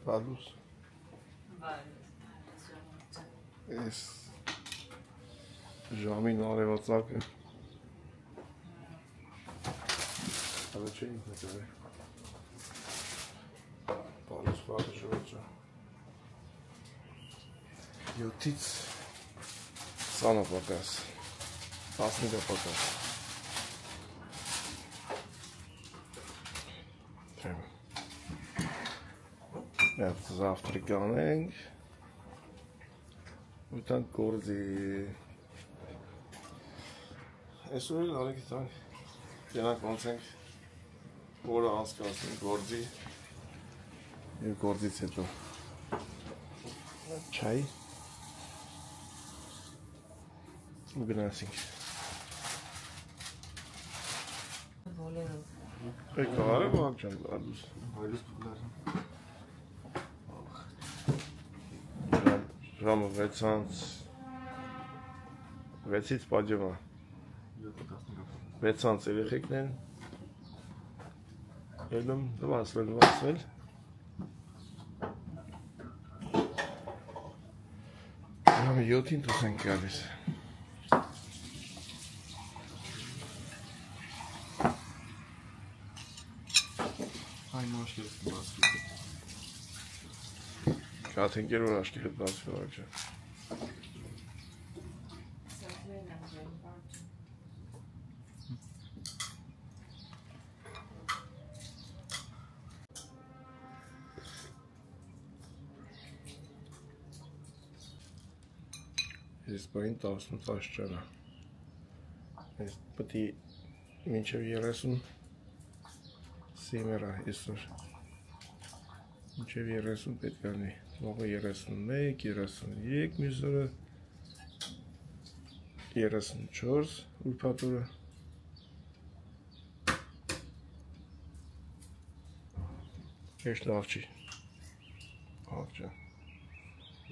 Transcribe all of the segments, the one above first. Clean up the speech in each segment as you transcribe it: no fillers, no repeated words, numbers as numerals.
Բալուս։ Ես ժամին արևածագը։ Ալը չէ ինք նետել է։ Բալուս վաղը ժողջը։ 7-ից 20 պակաս, 15 պակաս։ Մենք завтрак անենք, ուտանք գործի, այսօր էլ արեք տանք, գնանք ոնց ենք օրը անցկացնենք գործի և գործից հետո չայ ու գնացինք։ Եք արեք աղակ չան գարդուս։ Հայլուս պուլար։ Ժամը 6-ից պատջվա 6-ից երեխեքն են ելում դվասվել ժամը 7-ին դուս ենք գալիս այն աշկերս բացվի Կաթենկերոր աշկերտ բացվի աղջա Ես բային 18 աշճանա Ես պտի մինչև 30 սիմերա իսոր մինչև 30 պետք անի Մողը 31, 33 մյուսորը 34 ուրպատորը Ես լավ չի Աղջա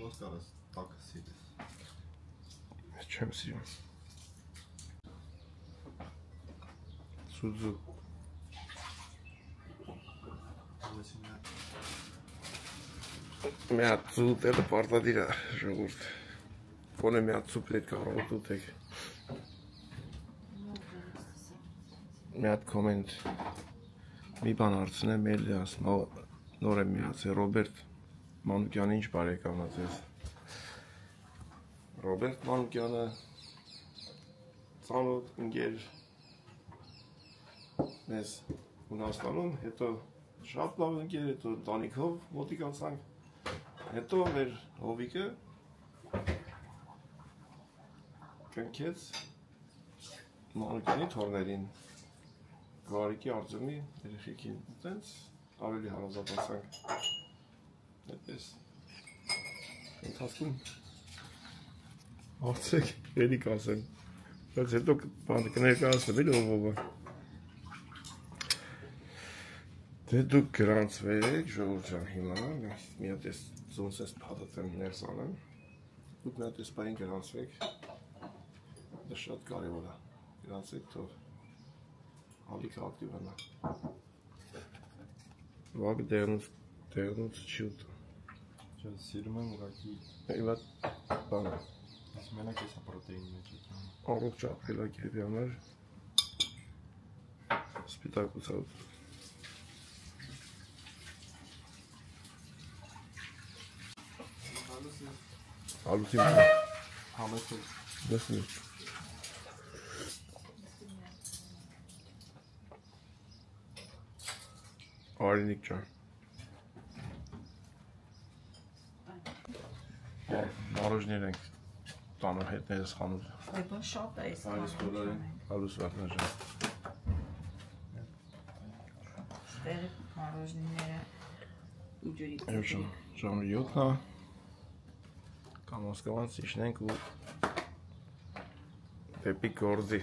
Ոնց կարաս տակը սիրես Ես չեմ սիրում Սուձու Մի հատ ծուտ էլը պարտադիր է ժողուրդ Կոնե մի հատ ծուտ պետք է առողդ ուտեք Մի հատ կոմենտ Մի բան արցնեմ էլի ասում Նոր եմ միացել Ռոբերտ Մանուկյանը ինչ բարեկամն է ձեզ Ռոբերտ Մանուկյանը Ծանոթ ընկեր Մեզ Հունաստանում հետո շատ լավ ընկեր հետո ընտանիքով մոտիկ անցանք Հետո մեր հովիկը կնքեց Մանուկյանի թորներին Գարիկի արձումի երեխեքին տենց ավելի հարազատացանք Հետպես ընթացքում Արցեք էլի կասեմ Բայց հետո կներկայացնեմ էլի ով Դե դուք գրանցվեք ժողովրդյան հիմա մի հատ ես Զոնց ես պատատեմ ներս անեմ Դուք մի հատ ես պային գրանցվեք Դա շատ կարևոր է Գրանցվեք թող Հալիքը ակտիվ հնա Վագը դեղնուց չի ուտում Չա սիրում եմ ուղակի Իվատ բանը Ես մենակ ես պրոտեինի մեջ Առողջ ապրելակ եվի համար Սպիտակ ուծավուտ Հալուսին Համեսել Դեսնի Արինիկ ճան Մարոժներ ենք տանում հետներս խանութ Այբա շատ է ես Հալուս վարդնաժան Ստերը մարոժները ուջուրի Ժամը 7-ն է Կամասկամանց իշնենք ու Պեպի գործի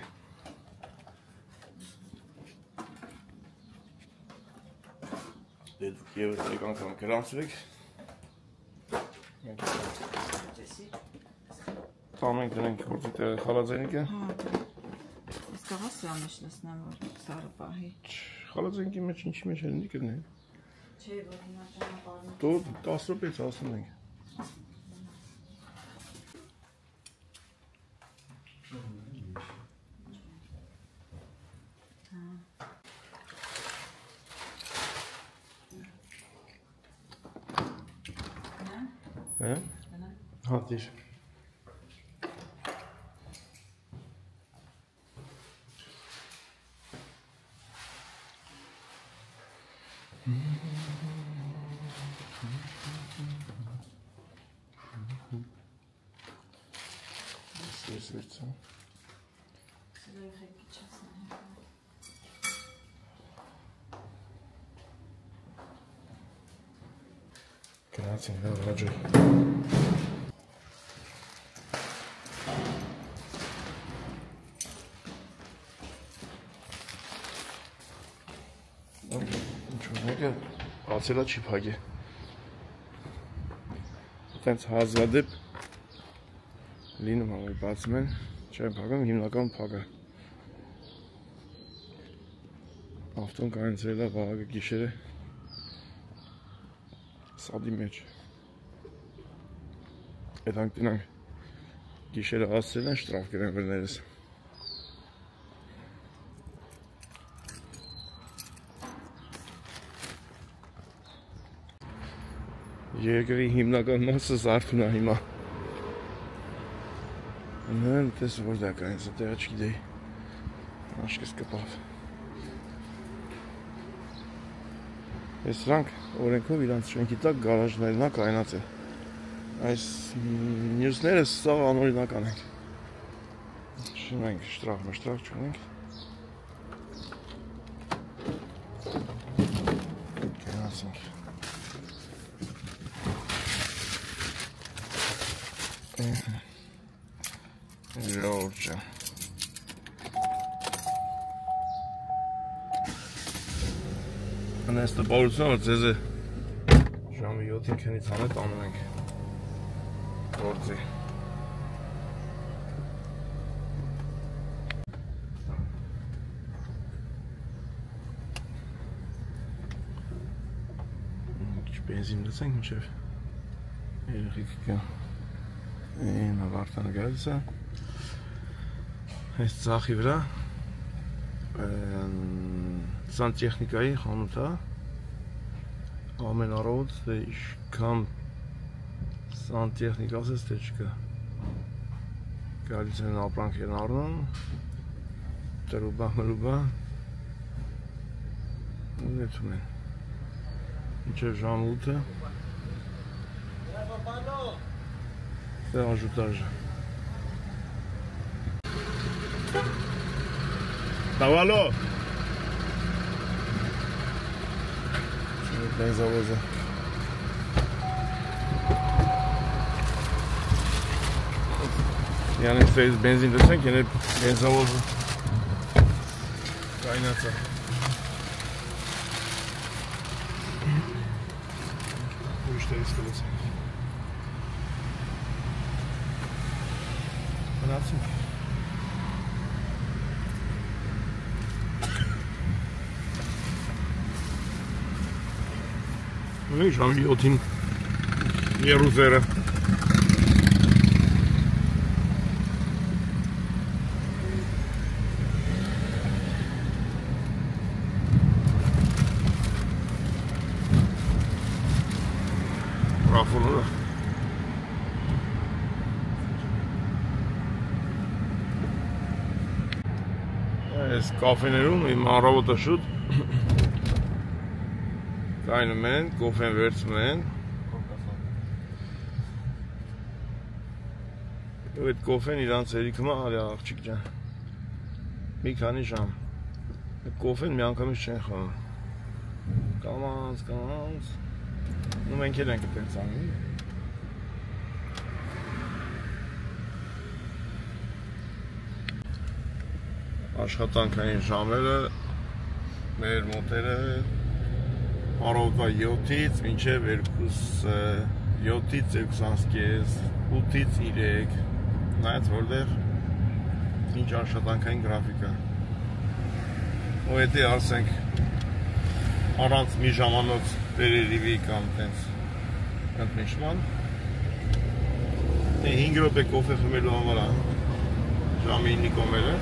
Դե դուք եվս եկ անգամ գրանցվեք Տամենք դնենք գործի տեղը խալաձենիքը Ես կաղաս սրա մեջ լսնեմ որ սարը պահի Խալաձենիքի մեջ ինչի մեջ հելնի կրնի Չէ, որ հիմա ճանապարհում։ Դու 10 րոպեից ասում ենք։ Հա? Հա, դիշ։ Սվեցա։ Սրը եղեք իչասն է։ Գնացին, հա, ռաջը։ Ինչ-որ մեկը ացելա չի պագի։ Տենց հազվադեպ լինում համարի բացում են, չեն պագում, հիմնական պագը։ Ավտոն կանցրել է վաղագը գիշերը սադի մեջ։ Եդանք տնանք գիշերը ասել են շտրավ գրեն վրներս։ Երկրի հիմնական մասը զարդուն է հիմա։ Նեն տես որ դա կանց է տեղը չգիտեի։ Աշկես կպավ։ Ես սրանք օրենքով իրանց շենքի տակ գարաժներն է կայնացել։ Այս մյուսները սա անօրինական ենք։ Չունենք շտրախ չունենք։ Կայնացենք։ Լորջը։ Անես տպավորություն որ ձեզ է ժամի 7-ին քնից հանետ անում ենք գործի։ Ինչ բենզին լսենք մինչև երեխիք կա։ Են ավարտանը գալիս է։ Այս ծախի վրա Սանտեխնիկայի խանութ է, ամեն առավոտ իշքան սանտեխնիկ ասես թե չկա, գալիս են ապրանք են առնում, տրուբա մրուբա, ունեցում են, մինչև ժամ 8-ը, c'est ajoutage. Tavalo! Benzavoza. Yani benzin desen ki yine benzavoza. Kaynatsa. Bu işte iskelesi. Nasıl? Ну и жам 7-ին Երուսերը։ Ռաֆոնը։ Այս կաֆեներում իմ առավոտը շուտ կայնում են, կոֆեն վերցում են ու այդ կոֆեն իրանց երիքում է արյա աղջիկ ջան մի քանի ժամ կոֆեն մի անգամից չեն խմում կամանց ու մենք էլ ենք այդպես անում աշխատանքային ժամերը մեր մոտերը առավոտվա 7-ից մինչև 7-ից 2:30, 8-ից 3 նայած որտեղ ինչ աշխատանքային գրաֆիկ է ու հետի ասենք առանց մի ժամանոց վերերիվի կամ տենց ընդմիշման 5 րոպե կոֆե խմելու համար է ժամի 9-ի կոմերը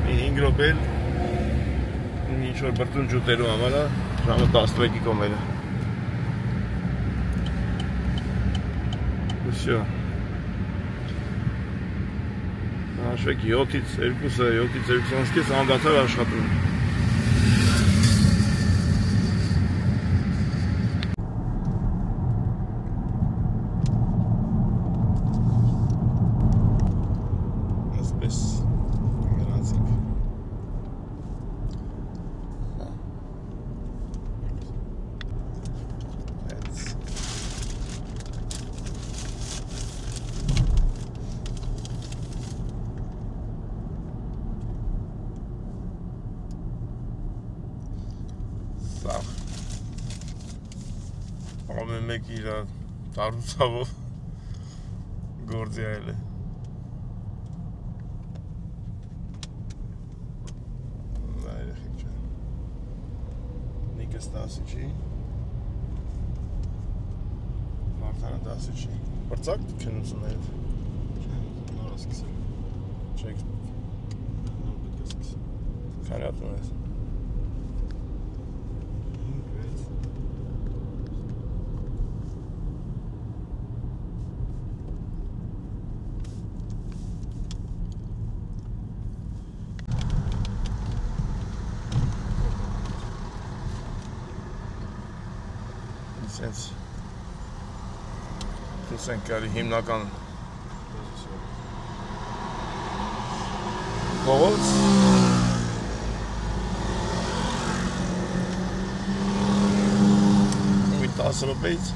5 րոպե ինչ-որ բրտուն ջուտելու համար է ժամը 11-ի կոմերը Всё. Հաշվեք 7-ից 2-ը 7-ից 2-ից անդադար աշխատում Այսպես գնացինք Ամեն մեկ իր տարուցավով գործի այլ է Նա երեխեք չա Նիկը ստասի չի Մարդանը դասի չի Պրծակ քնություններդ Նոր ասկսել Չեք Նոր պետք է սկսել Քանի ատում ես Սենց դուս ենք կարի հիմնական Փողոց Մի 10 րոպեից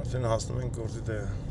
արդեն հասնում ենք գործի տեղը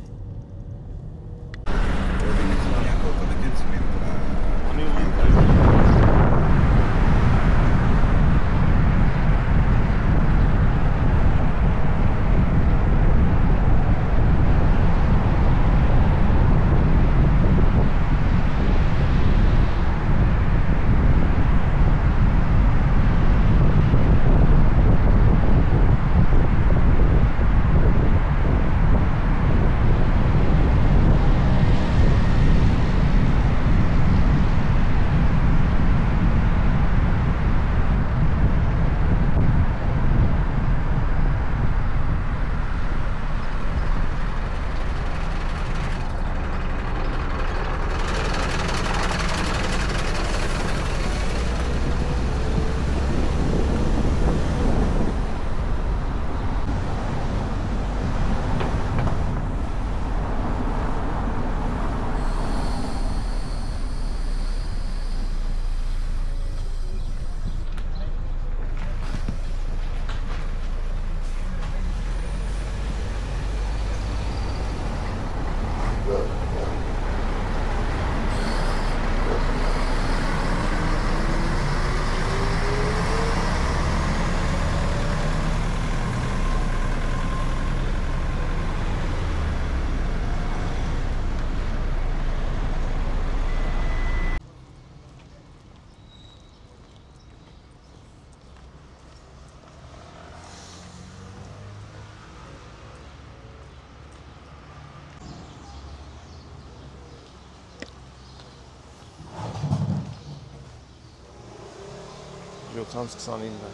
Յոթանց 29-ը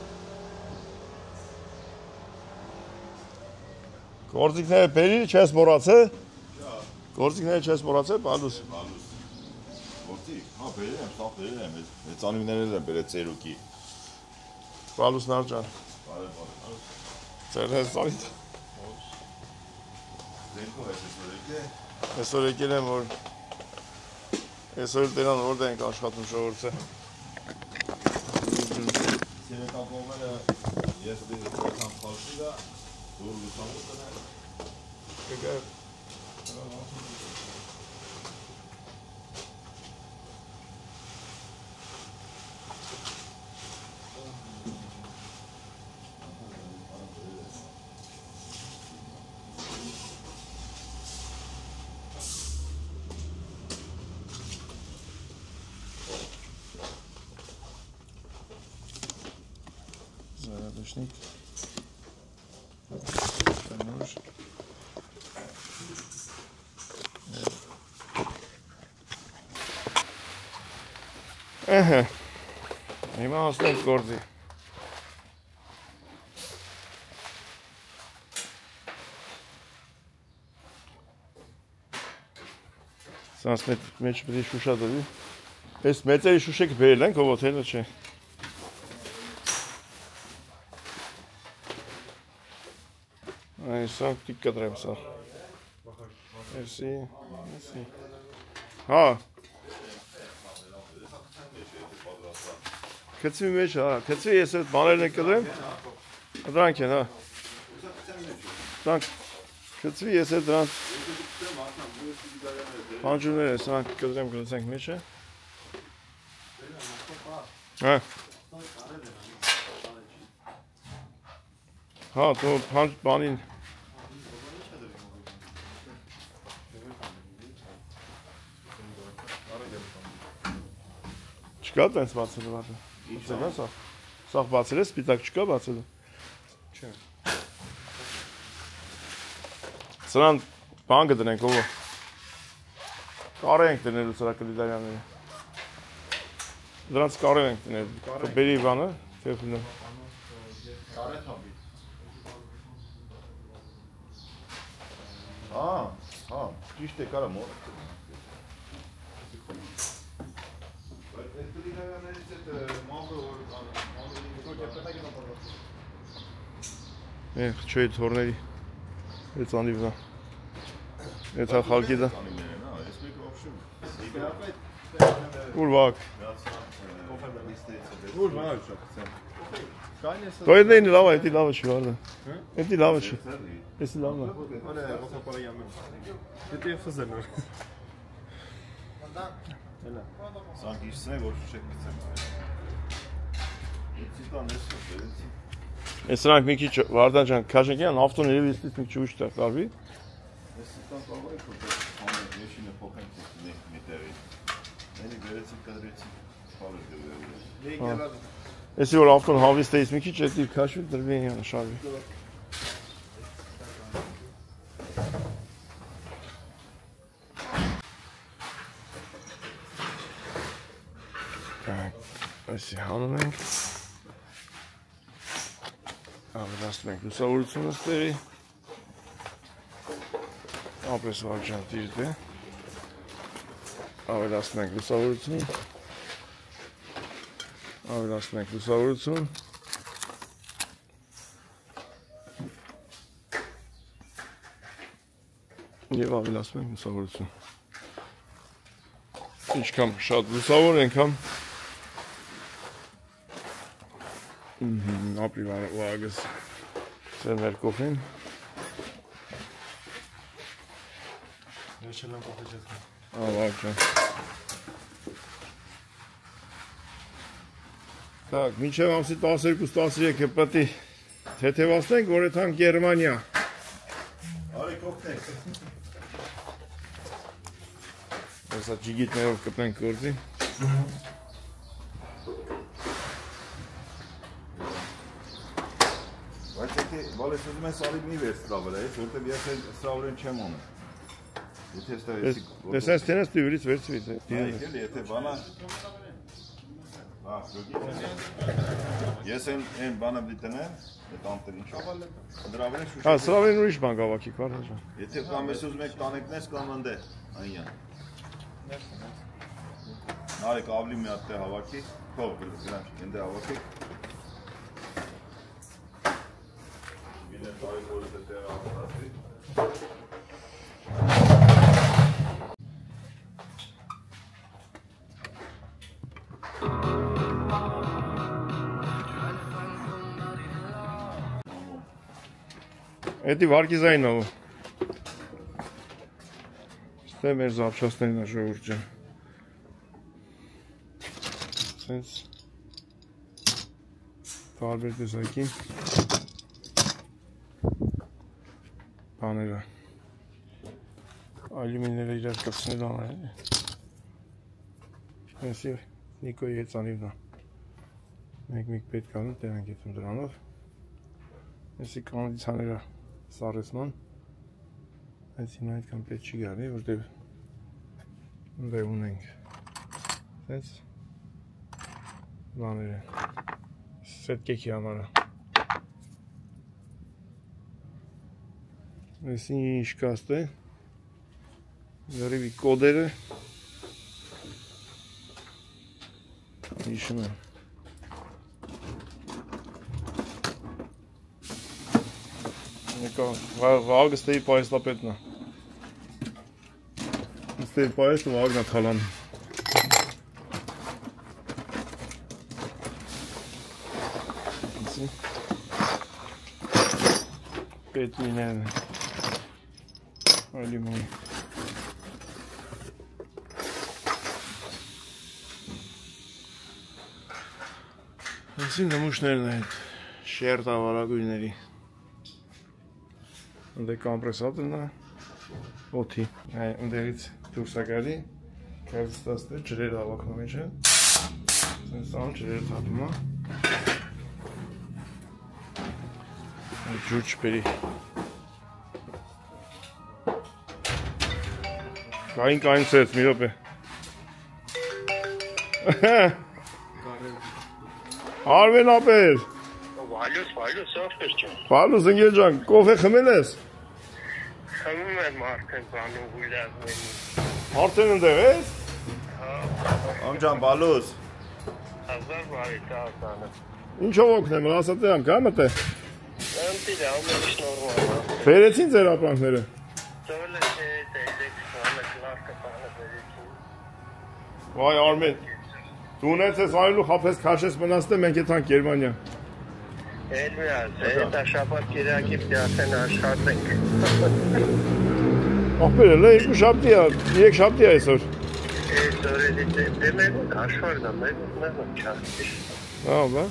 Գործիքները բերի չես մոռացել Գործիքները չես մոռացել բալուս Գործիք, հա բերել եմ, սաղ բերել եմ Մեծանիվներել եմ բերել ծերուկի Բալուս նարջան Ձեր ես ծանիտ Դենքով ես այսօր եկե Այսօր եկել եմ որ Այսօր տերան որդ ենք աշխատում շողորդը Սերեկան կողմերը ես դիրը կողան խալշիլա դուր լուսամուտ կնել Կգար Նալաշնիկ Ահա Հիմա հասնենք գործի Սանց մեջ պետք է շուշա դրի Այս մեծերի շուշեքը բերել ենք ով օթելը չէ Այս սա տիկ կտրեմ սա Էսի Հա Կծվի մեջ, հա, կծվի ես այդ բաներն եք կտրեմ Դրանք են, հա Դրանք Կծվի ես այդ դրանք Պանջուրներ ես, սրանք կտրեմ կլցենք մեջը Հա Հա, դու բանին Չկա տենց բացելը վատը Սաղ բացել է, սպիտակ չկա բացելը Չէ Սրան բան կդնենք ովը Կարե ենք դնելու սրա կլիդարյանները Դրանց կարե ենք դնել Բերի բանը Կարե թաբի Հա, ճիշտ է կարա մոր Չէ այդ հորների Այդ անիվնա Այդ հա խալկի դա Ուր վակ Ուր վակ Դո այդ էին լավ է, էդի լավը չի վարդը Էդի լավը չի Էսի լավն է Էդի է խզել նոր Սանք իշսն է, որ շուշեք գծեմ Ես սրանք մի քիչ վարդան ճան կաշենք յան ավտոն երևի իստից մի քիչ ուշ տեղ կարվի Ես սիտան կարող եք որ եշինը փոխենք մի տեղի Ենի գերեցին կադրեցին խալը դրվել Եսի որ ավտոն հավիստ էիս մի քիչ էդի կաշվի դրվի յանը շարվի Այսի հանում ենք Ավելացնում ենք լուսավորությունը ստերի Ապրես վարճան տիրտ է Ավելացնում ենք լուսավորություն Ավելացնում ենք լուսավորություն Եվ ավելացնում ենք լուսավորություն Ինչքան շատ լուսավոր ենքան Ապրի վարագս Սեր մեր կոխին Ես չեմ կոխի չետքան Վարճան Так, մինչև ամսի 12-13 պետք է թեթևացնենք, որ եթանք Գերմանիա Արի կողնենք Հեսա ջիգիտներով կպնենք գործի Բայց եթե բալես ուզում են սալիբ մի վեր ստրավել է, որտև ես ստրավրեն չեմ անում Ես այս տենես պիվրից վերցվից Եթե բանա Ես են բանը բիտնեմ, այդ անտեր ինչով Դրավեն շուշ Հա, սրավեն ուրիշ բան գավակի կար Եթե կամ ես ուզում եք տանեկնես կամ ընդ է Այնյան Նարեք ավլի մի հատ տե հավաքի Թող գրանչ, ընդ է հավաքի Գինե տարի որը տե տեղ հավատացի Էդի վարկիզային ով Ստե մեր զապշասներն է ժողուր ջան Սենց Տարբեր տեսակի Բաները Ալյումինները իրար կպցնել անել Հենսի Նիկոյի հետ ծանիվն է Մեկ պետք անում տերանք եթում դրանով Եսի կոնդիցիոները սարեցման։ Այս հիմա այդքան պետք չի գալի, որտեղ դե ունենք։ Այս բաները սետկեքի համարը։ Այսի ինչ կաստ է։ Երևի կոդերը։ Իշում եմ։ Վաղգստեի պայստապետն է։ Ստեի պայստը վաղգնա թալան։ Պետմիներն է։ Այլիմոն։ Այսին նմուշներն է հետ շերտ ավարագույների։ Ընդ է կամպրեսատորն է, օթի, ընդեղից դուրսակալի, կերստաստ է, ջրեր հավակնում մեջ է, սենց ան ջրեր թափում է, ջուր չպերի, կային ծեց, մի ռոպ է, Արվեն ապեր, Վալյուս, ովքեր չեմ։ Վալյուս ընգեր ջան, կոֆե խմել ես։ Խմում եմ արդեն բանում հուլազմենի։ Արդեն ընդեղ ես։ Ամջան, բալուս։ Հազար բարի տաղտանը։ Ինչով օգնեմ, ասատեամ, կամըտ է։ Ընտիր է, ամեն ինչ նորմալ է։ Վերեցին ձեր ապրանքները։ Ծովելը չէ, տեյլեք, սանը, կլարկը բանը վերեցին։ Վայ Արմեն, դու ունեցես այլու խապես քաշես մնացտ է մենք եթանք Գերմանիա։ Էլմիազ, հետա շապատ կիրակի պյասեն աշխատենք։ Ախպեր էլ է, երկու շապտի է, երեք շապտի է այսօր։ Այսօր էլի դե մերուն աշվարդ է, մերուն չասկի։ բա։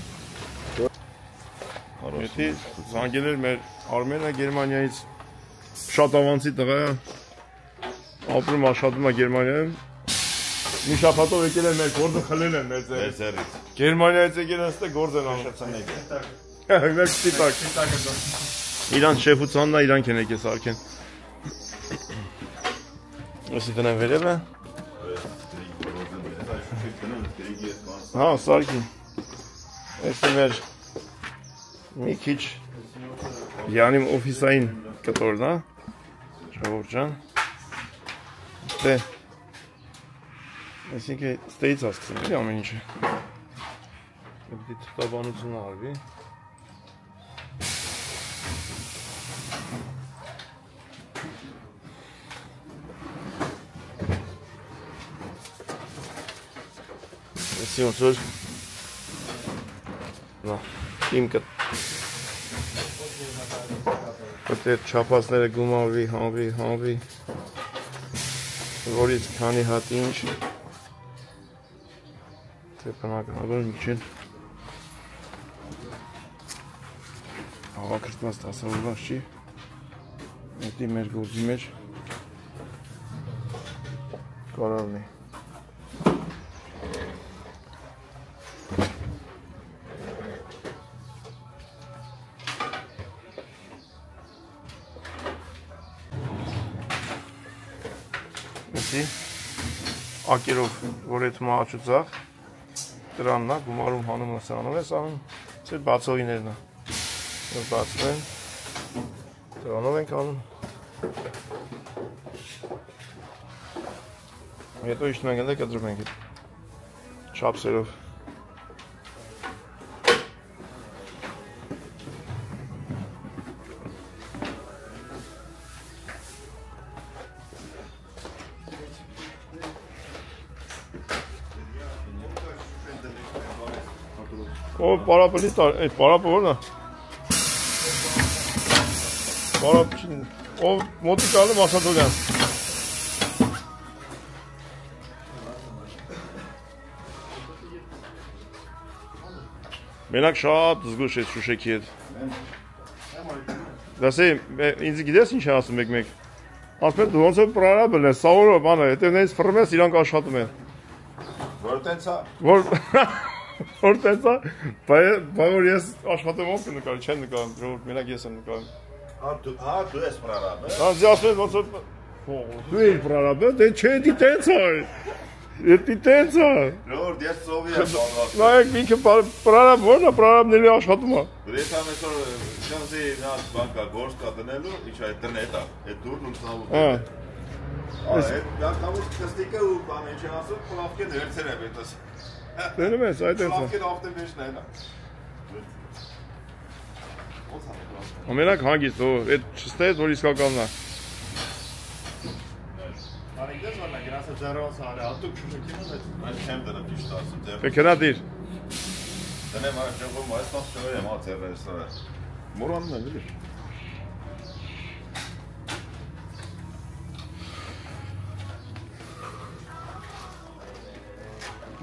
Եթի զանգել էր մեր Արմենը Գերմանիայից շատ ավանցի տղա է, ապրում աշխատում է Գերմանիայում։ Մի շապատով եկել են մեր գործը խլել են մեր ձերից։ Գերմանիայից եկել են ստե գործ են անում։ Մեր ստիպակ։ Իրանց շեֆուցանն է, իրանք են եկես արկեն։ Ոսի տնեմ վերև է։ Հա, սարկին։ Ես մեր մի քիչ յանում օֆիսային կտորն է, ժողովուրդ ջան։ Դե այսինքն ստեից ասկսում էլի ամեն ինչը։ Պետք է թղթաբանությունը արվի։ Այսի ոնց որ իմ պետք է չափածները գումարվի, հանվի, որից քանի հատ ինչ թե բնականաբար միջին հավաքրտված դասավորված չի հետի մեր գործի մեջ կարող լինի ակերով, որ այդ մահաչուծաղ դրանն է, գումարում հանում է սրանով ես անում, ծեր բացողիներն է, որ բացվեն, դրանով ենք անում, հետո իշտում ենք էլ կտրում ենք չապսերով, Ո պարապլի այդ պարապը որն է։ Պարապ չի։ Ով մոտիկալը Մասադորյան։ Մենակ շատ զգուշ է Շուշեքի հետ։ Դասե ինձ գիտես ինչ ասում մեկ։ Ասում դու ոնց է պարապել է, սավորը բանը, հետևներից ֆռմես իրանք աշխատում են։ Որ տենց է։ Որ Որ տեսա, բայց ես աշխատեմ ով կնկարի, չեմ նկարում, որ մենակ ես եմ նկարում։ Դու ես պրարաբը։ Անձի ասում ոնց որ դու ես պրարաբը, դե չէ դի տենց է։ Դի տենց է։ Լորդ ես ծովի եմ բանված։ Նայեք ինքը պրարաբ որն է, պրարաբների աշխատում է։ Դրես ամեսօր շանսի նա բանկա գործ կա դնելու, ինչ այդ տնետա, այդ դուրն ու ծավուկ։ Այդ դակամուս կստիկը ու բան ինչ ասում, պլավկեն հերցեր եմ այդպես։ Դնում ես այդ էնցա։ Պլավկեն ավտոմեջն է նա։ Ամենակ հանգիստ, այդ չստեյց, որ իսկականն է։ Արիգես վարնա, գրասը ձերոս հարը, ատուկ շուշակին այդ չեմ դնեմ ճիշտ ասում, ձեր։ Պեքենա դիր։ Դնեմ այս ճողում, այս տաղ չվեր եմ ացեր էսը։ Մորանն է, վիրիշ։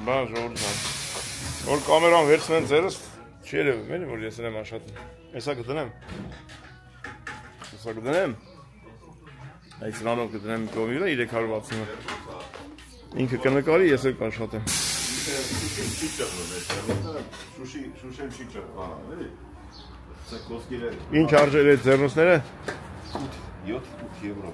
Բան ժողորձան, որ կամերան վերցնեն ձերս, չի երևում էլի, որ ես եմ աշխատում, եսա կդնեմ, այդ սրանով կդնեմ կովիրը 360-ը, ինքը կնկարի, ես էլ կաշխատեմ։ Շուշեն չի ճղվան, էլի, սա կոսկիր է։ Ինչ արժեր է ձերնուսները։ 7 եվրո։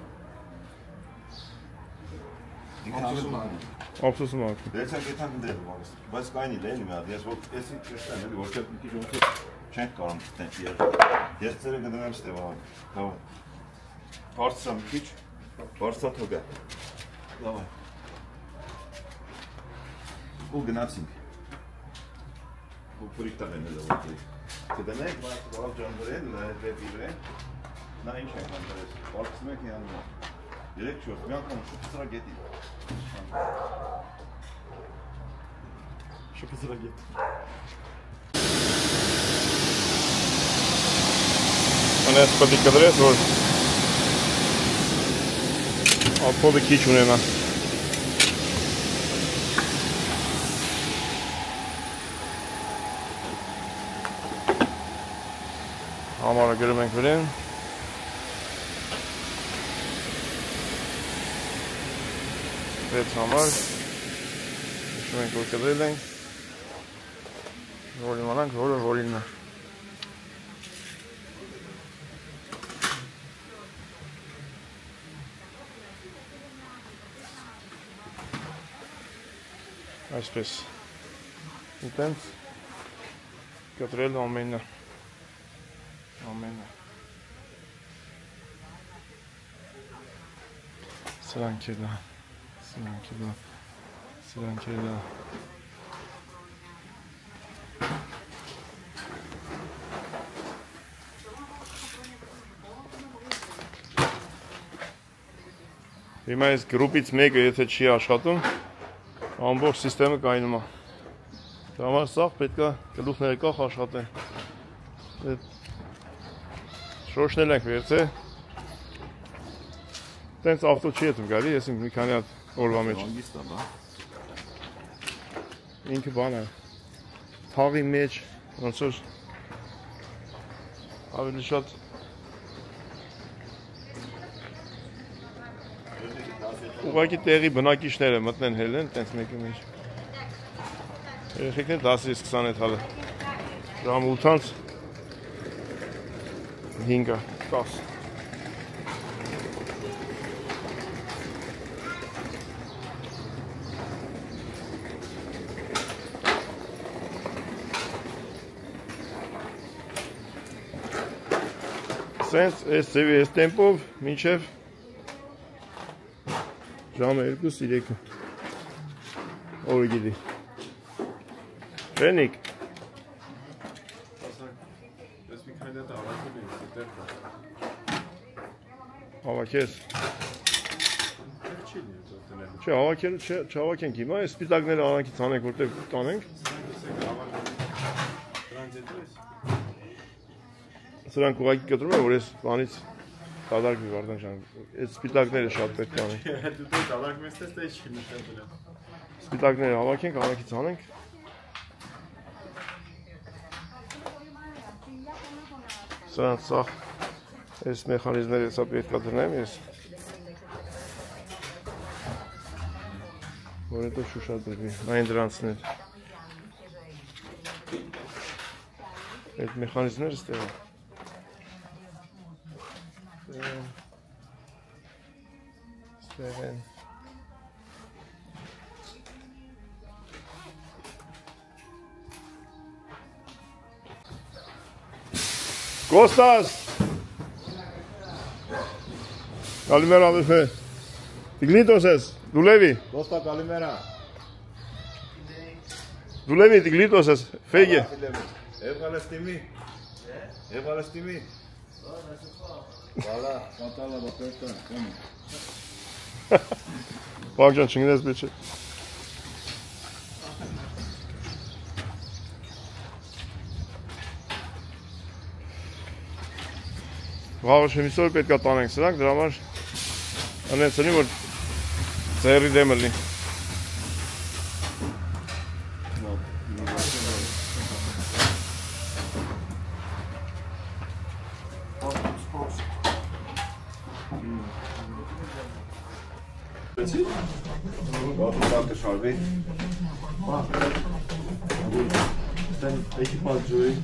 Ափսոսում ակ։ Դեցան գետան դեր բանս, բայց կայնի լելի մի հատ, ես որ էսի քրստան էլի, որ մի քիչ ոնց չենք կարող տենց ես ծերը գտնեմ Ստեվան, լավ։ Բարձրա մի քիչ, բարձրա թողա։ Լավ։ Ու գնացինք։ Ու պրիտա են լավ։ Կդնենք, բայց լավ ջամբրեն, դեպի վրա։ Նա ինչ է կանտրես, բարձրում եք յանը։ 3-4 մի անգամ շուտրա գետի։ Շուտրա գետի։ Անես պետք է կդրես, որ ափոդը քիչ ունենա։ Համարը գրում ենք վրեն։ Վեց համար, հիշում ենք, որ կդրել ենք, որ իմանանք, որը որինն է։ Այսպես, ուտենց, կտրել ամենը, սրանք է դա։ Սրանք է դա։ Հիմա այս գրուպից մեկը եթե չի աշխատում, ամբողջ սիստեմը կայնում է։ Դա համար սաղ պետք է գլուխները կախ աշխատեն։ Շոշնել ենք վերցե։ Տենց ավտո չի եթում գալի, ես մի քանի հատ օրվա մեջ։ Ինքը բան է, թաղի մեջ, ոնց որ ավելի շատ ուղղակի տեղի բնակիչները մտնեն հելեն, տենց մեկի մեջ։ Երեխեքներ 10-ից 20 հետ հալը, ժամ 8-ից 5-ը, 10։ Սենց այս ձևի այս տեմպով մինչև ժամը 2-3 օրը գիտի։ Ռենիկ։ Ես մի քանի հատ հավաքել եմ այդտեղ։ Հավաքես։ Չի լինի դեռ։ Չէ, հավաքել չհավաքենք հիմա, այս սպիտակները արանքից անենք, որտեղ տանենք։ Սրանք ուղղակի կտրում են, որ ես բանից դադարք մի վարդան ժան, այդ սպիտակները շատ պետք է անենք։ Դու դե դադարք մեստես դա չի նշել։ Սպիտակները հավաքենք, արանքից անենք։ Սրանց սաղ, այս մեխանիզմները հեսա պետք է դնեմ ես։ Որ հետո շուշա դրվի, այն դրանցներ։ Այդ մեխանիզմները ստեղ են։ Կոստաս! Կալիմերա դուխե։ Տիգլիտոս ես, դուլևի։ Կոստա կալիմերա։ Դուլևի տիգլիտոս ես, ֆեգե։ Էվղալեստիմի։ Էվղալեստիմի։ Վալա, պատալա բապետան, կոմի։ Բաղջան չնգնես բիչը։ Վաղը շեմիսոր պետք է տանենք սրանք, դրա համար անեցնի, որ ձերի դեմը լինի։ Բապետան շարվի։ Equipaj ջոյի։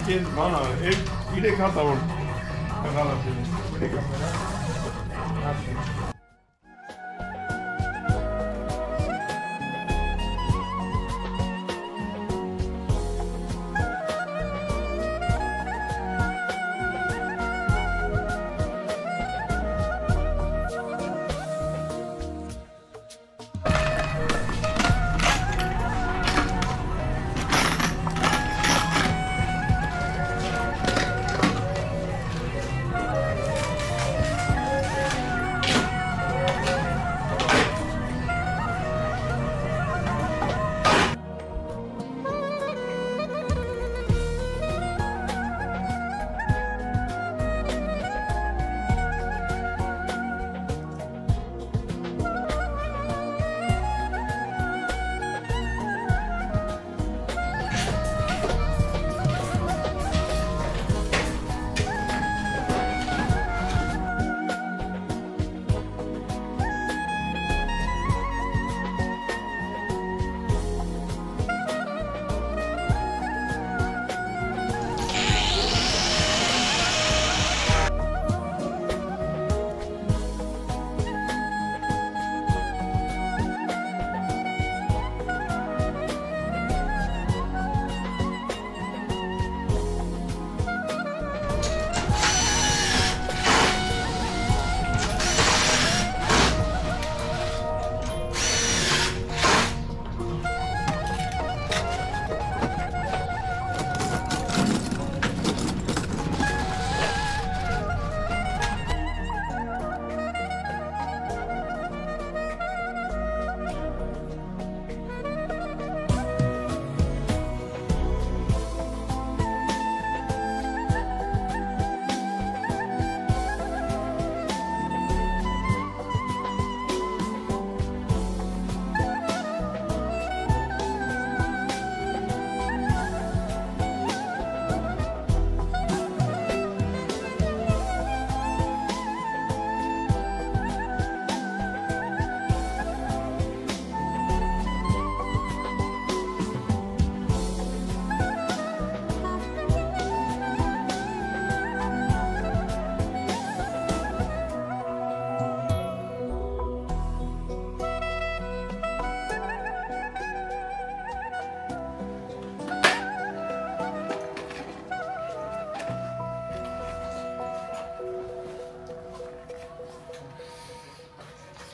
Կեզ բանա, իրեք հատավոր կղալապին, իրեք ամենա։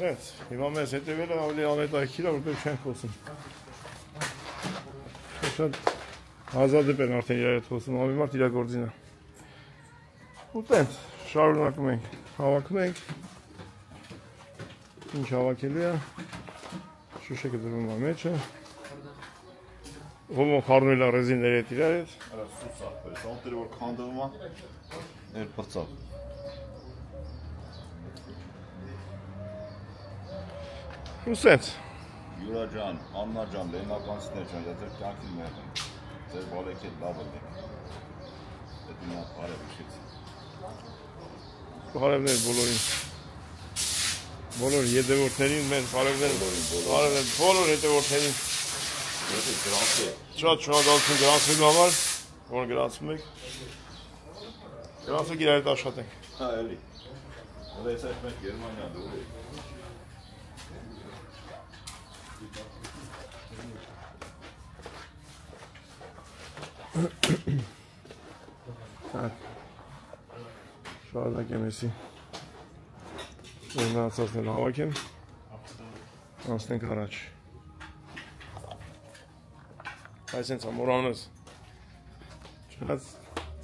Սենց, հիմա մեզ հետևելը ավելի անետայքիր է, որտեղ չեն խոսում։ Շատ հազադեպ են արդեն իրար հետ խոսում, ամի մարդ իրա գործին է։ Ու տենց, շարունակում ենք, հավաքում ենք, ինչ հավաքելու է, շուշեկը դրվում է մեջը, ողոմ խարնում է ռեզինների հետ իրար հետ։ Արա սուս աղբերս, անտերը որ քանդվում է, էր պրծավ։ Ու սենց։ Յուրա ջան, Աննա ջան, լենականցիներ ջան, դա ձեր կյանքի մեղն են, ձեր բալեք հետ լավ եք, հետ մի հատ բարև ուշեց։ Բարևներ բոլորին, բոլոր ետևորդներին, մեր բարևներ, բոլոր ետևորդներին, շատ շնորհակալություն գրանցվելու համար, որ գրանցում եք, գրանցեք իրար հետ աշխատենք։ Հա, էլի, ես այդ մենք Գերմանիան դուր եք։ Շարունակեմ եսի մնացածն հավաքեմ, անցնենք առաջ։ Այս ենց ամորանыз, չնած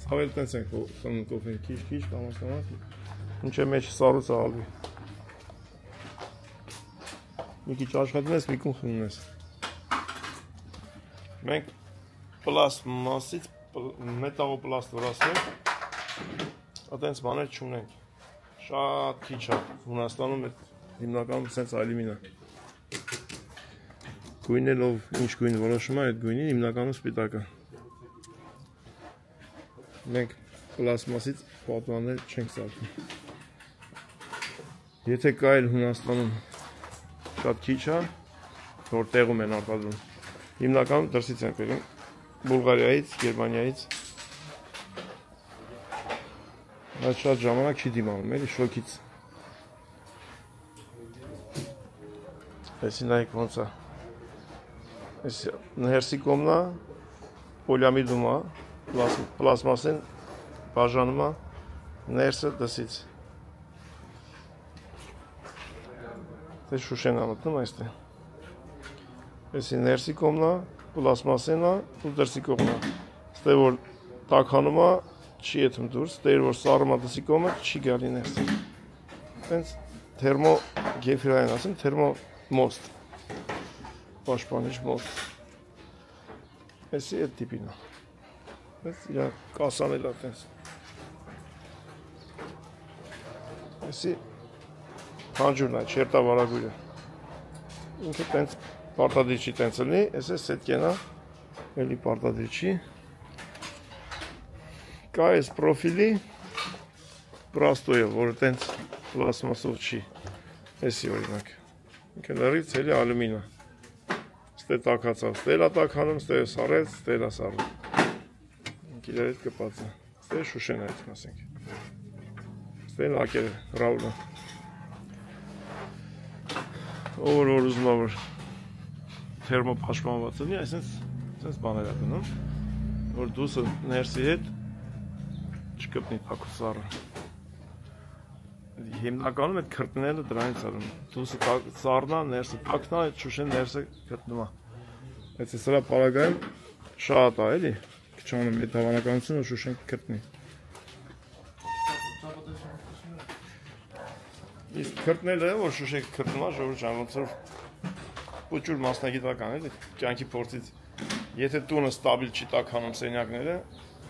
ծավել տենց ենք խնում կոֆեն, քիչ, կամաս, ինչ է մեջ սարուց աղալվի։ Մի քիչ աշխատում ես, մի կում խնում ես։ Մենք պլաստմասից մետաղոպլաստ վրասենք, ատենց բաներ չունենք, շատ քիչ է, Հունաստանում հիմնականում սենց ալիմին է, գույնելով ինչ գույն որոշում է, այդ գույնին հիմնականում սպիտակ է, մենք պլաստմասից պատուաններ չենք սարքում, եթե կա էլ Հունաստանում շատ քիչ է, որ տեղում են արտադրում, հիմնականում դրսից են բերում, Բուլղարիայից, Գերմանիայից, այդ շատ ժամանակ չի դիմանում, էլի շոքից։ Այսի նայեք ոնց է։ Այսի ներսի կողմն է, պոլիամիդում է, պլաստմասեն բաժանում է, ներսը դսից։ Դե շուշեն է մտնում այստեղ։ Այսի ներսի կողմն է, պլաստմասեն է ու դրսի կողմն է։ Ստե որ տաքանում է, չի եթում դուրս, դեր որ սարում է դսի կողմը, չի գալի ներս։ Տենց թերմո գեֆիրային ասեմ, թերմո մոստ, պաշպանիչ մոստ։ Էսի էդ տիպին է։ Ես իրա կասանել է տենց։ Էսի հանջուրն է, չերտավարագույրը։ Ինքը տենց պարտադիր չի տենց լնի, ես է սետկեն է, էլի պարտադիր չի։ Կա այս պրոֆիլի պրաստոյը, որը տենց պլաստմասով չի, էսի օրինակ, ինքը լրից էլի ալումինը, ստե տակացավ, ստե լա տականում, ստե սարեց, ստե լա սարում, ինք իրար հետ կպած է, ստե շուշեն այդ մասենք, ստե լակերը, ռավլը, ով որ ուզում որ թերմոպաշտպանված լինի, այսպես բաներ է դնում, որ դուսը ներսի հետ չկպնի թակու սարը։ Հիմնականում այդ քրտնելը դրանից արում, դուսը սարնա, ներսը թակնա, այդ շուշեն ներսը քրտնում է։ Այդ սրա պարագայում շատ է, էլի, քչանում այդ հավանականությունը շուշեն քրտնի։ Իսկ քրտնելը է, որ շուշեն քրտնում է, ժողովուրդ ջան, ոնց որ ուճուր մասնագիտական էլի, կյանքի փորձից, եթե տունը ստաբիլ չի տաքանում սենյակները,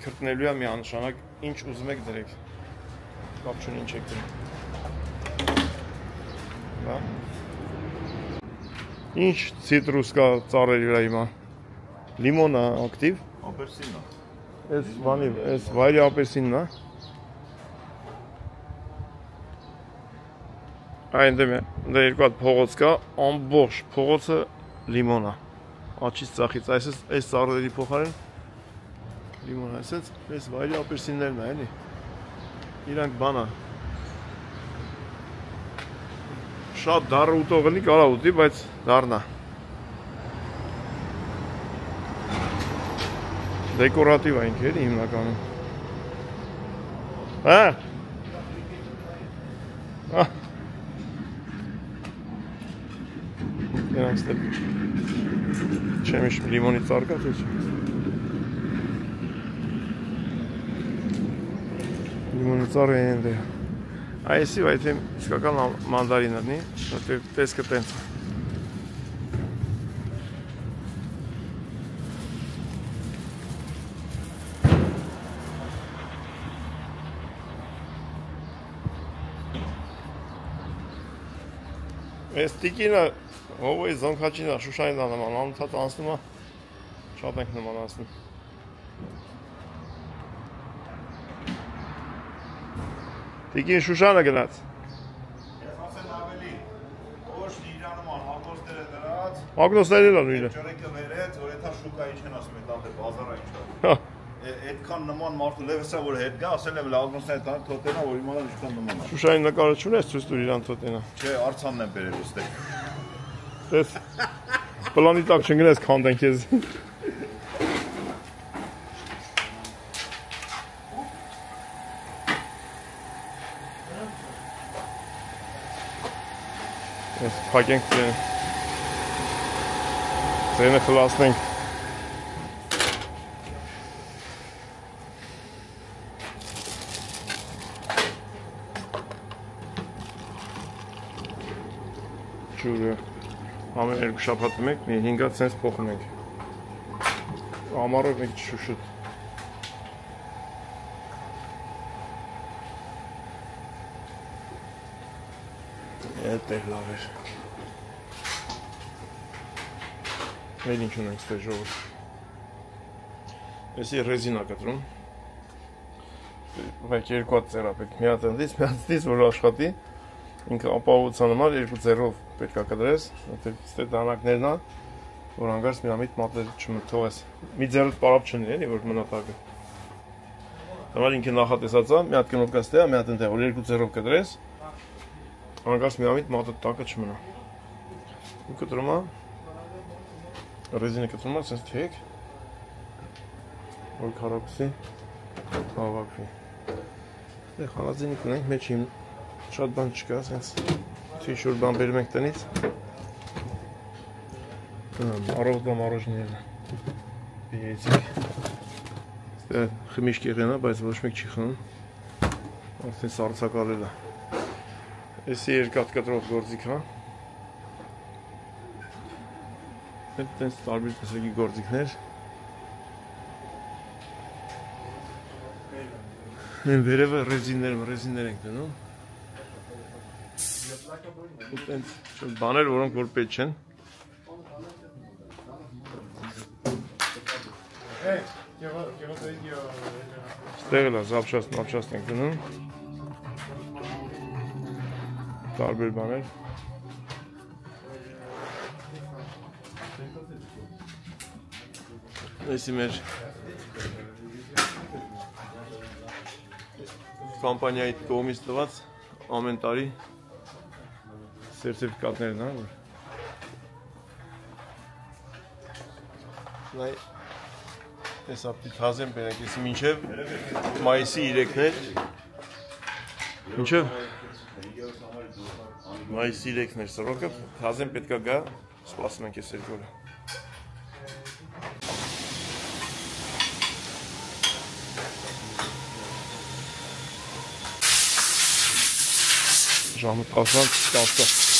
քրտնելու է միանշանակ ինչ ուզում եք դրեք, կապ չունի ինչ եք դրեք։ Ինչ ցիտրուս կա ծառերի վրա հիմա, լիմոն է ակտիվ, Ապերսինն է։ Այս բանի, այս վայրի ապերսինն է։ Այնտեղ դե երկու հատ փողոց կա, ամբողջ փողոցը լիմոն է։ Աչից ծախից, այս ծառերի փոխարեն լիմոն այսպես, այս վայրի ապերսիններն է, էլի։ Իրանք բան է։ Շատ դառը ուտողնի կարա ուտի, բայց դառն է։ Դեկորատիվ է ինքը, էլի հիմնականում։ Հա։ Նրանց դեպ չեմ իշ լիմոնի ծարկա թե չէ։ Լիմոնի ծառը են դե։ Այսի վայթեմ իսկական մանդարինն է, որտեղ տեսքը տենց։ Այս տիկինը ով է զոնքաչինը Շուշանին նման անընդհատ անցնում է, շատ ենք նման անցնում։ Տիկին Շուշանը գնաց։ Ես ասեմ ավելի, ոչ Իրանում հագոստերը դրած, Ագնոսները էլ նույնը։ ջորեկը վերեց, որ եթե շուկայի չեն ասում, այդ անդե բազարա ինչ կա։ Հա։ Այդքան նման մարդու լեվեսա որ հետ գա, ասել եմ լագնոսները տան թոտենա, որ իմանալ ինչքան նման է։ Շուշանի նկարը չունես ցույց տուր իրան թոտենա։ Չէ, արցանն եմ բերել ուստի։ Տես պլանի տակ չընկնես քանդեն քեզ։ Ես փակենք ձենը։ Ձենը խլացնենք։ Ջուրը ամեն երկու շաբաթը մեկ մի 5 հատ սենց փոխում ենք։ Ամառով մեկ շուշուտ։ Էդտեղ լավ էր։ Մեր ինչ ունենք ստեղ ժողովուրդ։ Էսի ռեզինա կտրում։ Ուղղակի երկու հատ ծերա պետք մի հատ ընդից, մի հատից որ աշխատի։ Ինքը ապահովության համար երկու ձեռով պետք է կտրես, որտեղ ստե դանակներն է, որ հանգարց մի ամիտ մատներ չմթողես։ Մի ձեռդ պարապ չունի, էլի որ մնատակը։ Համար ինքը նախատեսած է, մի հատ կնոպկա ստե, մի հատ ընդեղ, որ երկու ձեռով կտրես, հանգարց մի ամիտ մատը տակը չմնա։ Ու կտրում է, ռեզինը կտրում է, սենց թեք, որ քարակուսի հավաքվի։ Դե խանածինիկ ունենք, մեջին շատ բան չկա, սենց թիշուր բան բերում ենք տնից։ Առողդա մարոժներն բիեցիկ։ Ստե խմիշկ եղենա, բայց ոչ մեկ չի խնում։ Արդեն սարցակալել է։ Էսի երկաթ կտրող գործիք հա։ Այդ տենց տարբեր տեսակի գործիքներ։ Են վերևը ռեզիններ ենք դնում։ Ու տենց բաներ, որոնք որ պետք չեն։ Ստեղ էլ է զապշաստ ենք դնում։ Տարբեր բաներ։ Էսի մեր կամպանիայի կողմից տված ամեն տարի սերտիֆիկատներն հա որ նայ այս ապտի թազեմ բերենք էսի մինչև մայիսի 3-ներ մինչև մայիսի 3-ներ սրոկը թազեմ պետք է գա սպասում ենք այս երկու օրը ժամը 10-10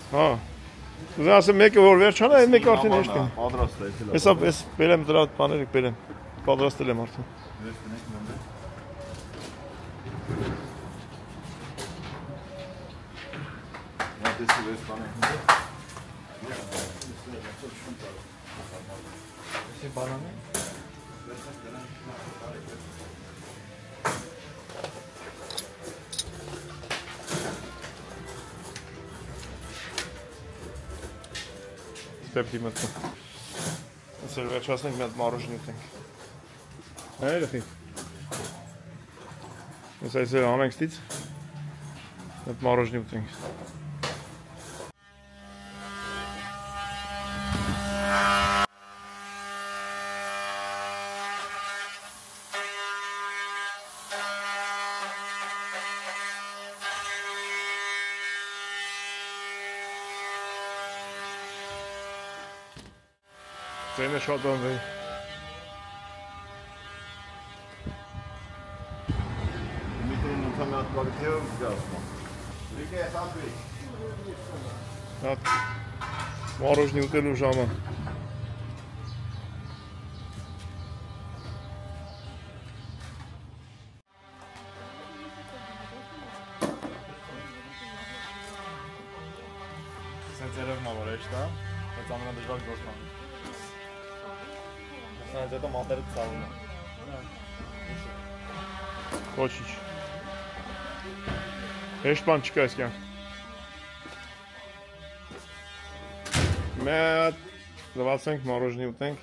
Հա Ուզում ասեմ մեկը որ վերջանա, այն մեկը արդեն հեշտ է։ Պատրաստ է, Հեսա էս բերեմ դրա բաները բերեմ։ Պատրաստել եմ արդեն։ Ստեպի մտնում։ Ասել վերջացնենք մի հատ մարոժնի ուտենք։ Հա երեխի։ Ես այսօր անենք ստից։ Այդ մարոժնի ուտենք։ Ձենը շատ անվեի։ Դմիտրին ընդհանրად կարգեով զգասում։ Լիգե հապի։ Հատ մորոժնի ուտելու ժամը։ Սենց երևում է, որ էշտ է, բայց ամենադժվար գործն է։ Սենց հետո մատերը ծաղում է։ Ոչինչ։ Հեշտ բան չկա այս կյանք։ Մեկ լվացենք, մորոժնի ուտենք։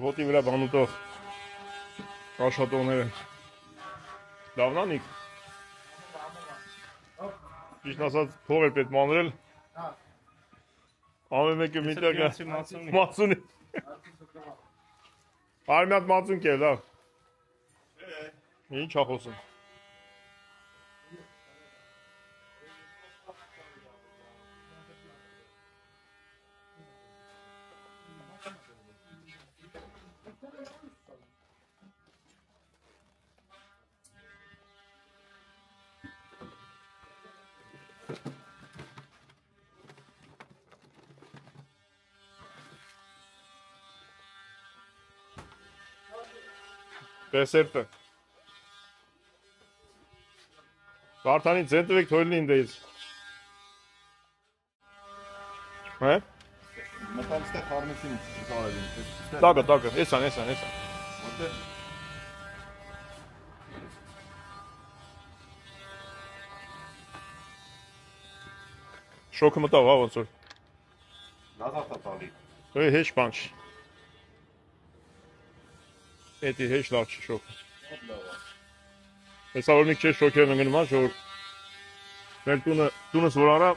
Ոտի վրա բան ուտող աշխատողները։ Լավն անիք։ Ճիշտ ասած փող էր պետք մանրել։ Ամեն մեկը միտեղ մածունի։ Արի մի հատ մածուն կեր, լավ։ Ինչ ա խոսում։ Դեսերտը։ Վարդանի ձեն տվեք թոյլին ինձ։ Հե? Մտան ստեղ խառնեցին կարելի։ Տակը, էսան։ Որտե՞ղ։ Շոկը մտավ, ոնց որ։ Նազարդ է տալի։ Դե հեչ բան չի։ Էդի հեչ լավ չի շոկը։ Հեսա որ մի քիչ շոկերն ընկնում է, որ մեր տունս որ արա,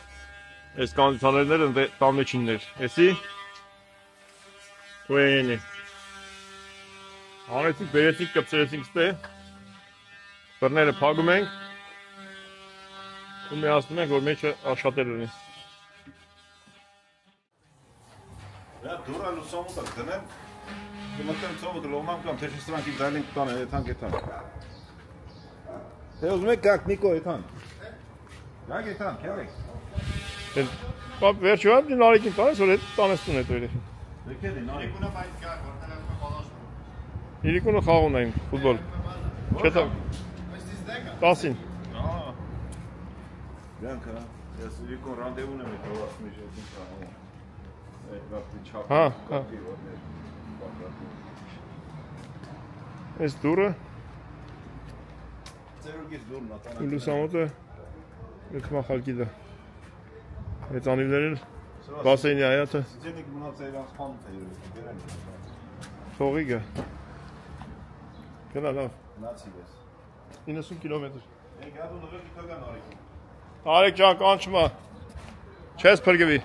այս կոնդիցիոներները 15-ներ, էսի ուենի։ Հանեցինք, բերեցինք, կպցրեցինք ստե, բռները փակում ենք ու միացնում ենք, որ մեջը աշխատել ունի։ Դա դուրա լուսամուտ է դնեմ, կմտեմ ծովը դլոմամ կամ թե շստրանք իմ դայլին կտան եթան։ Թե ուզում եք գակ Նիկո եթան։ Գակ եթան, կերեք։ Պապ վերջի վար դին արիքին տանես, որ հետ տանես տուն հետո երեխին։ Դեկեդի, նարիքունը բայց գակ, որտեղ եմ բալաշում։ Իրիկունը խաղուն այն, ֆուտբոլ։ Չետա։ 10-ին։ Գանք, ես իրիկուն ռանդևուն եմ ետ ովասմի ժետին կահում։ Այդ վապտի չապ։ Հա։ Այս դուրը։ Ձերուգից դուրն ատանակ։ Ու լուսամոտը մեկ մախալկի դա։ Այդ անիվներին բասեյնի այատը։ Ձենիք մնաց այրանց խանութ է յուրի, գերեն։ Թողի գա։ Գնա լավ։ Նացի ես։ 90 կիլոմետր։ Եկ ադու նվեր կիտագան արիքին։ Արեք ճան կանչմա։ Չես պրգվի։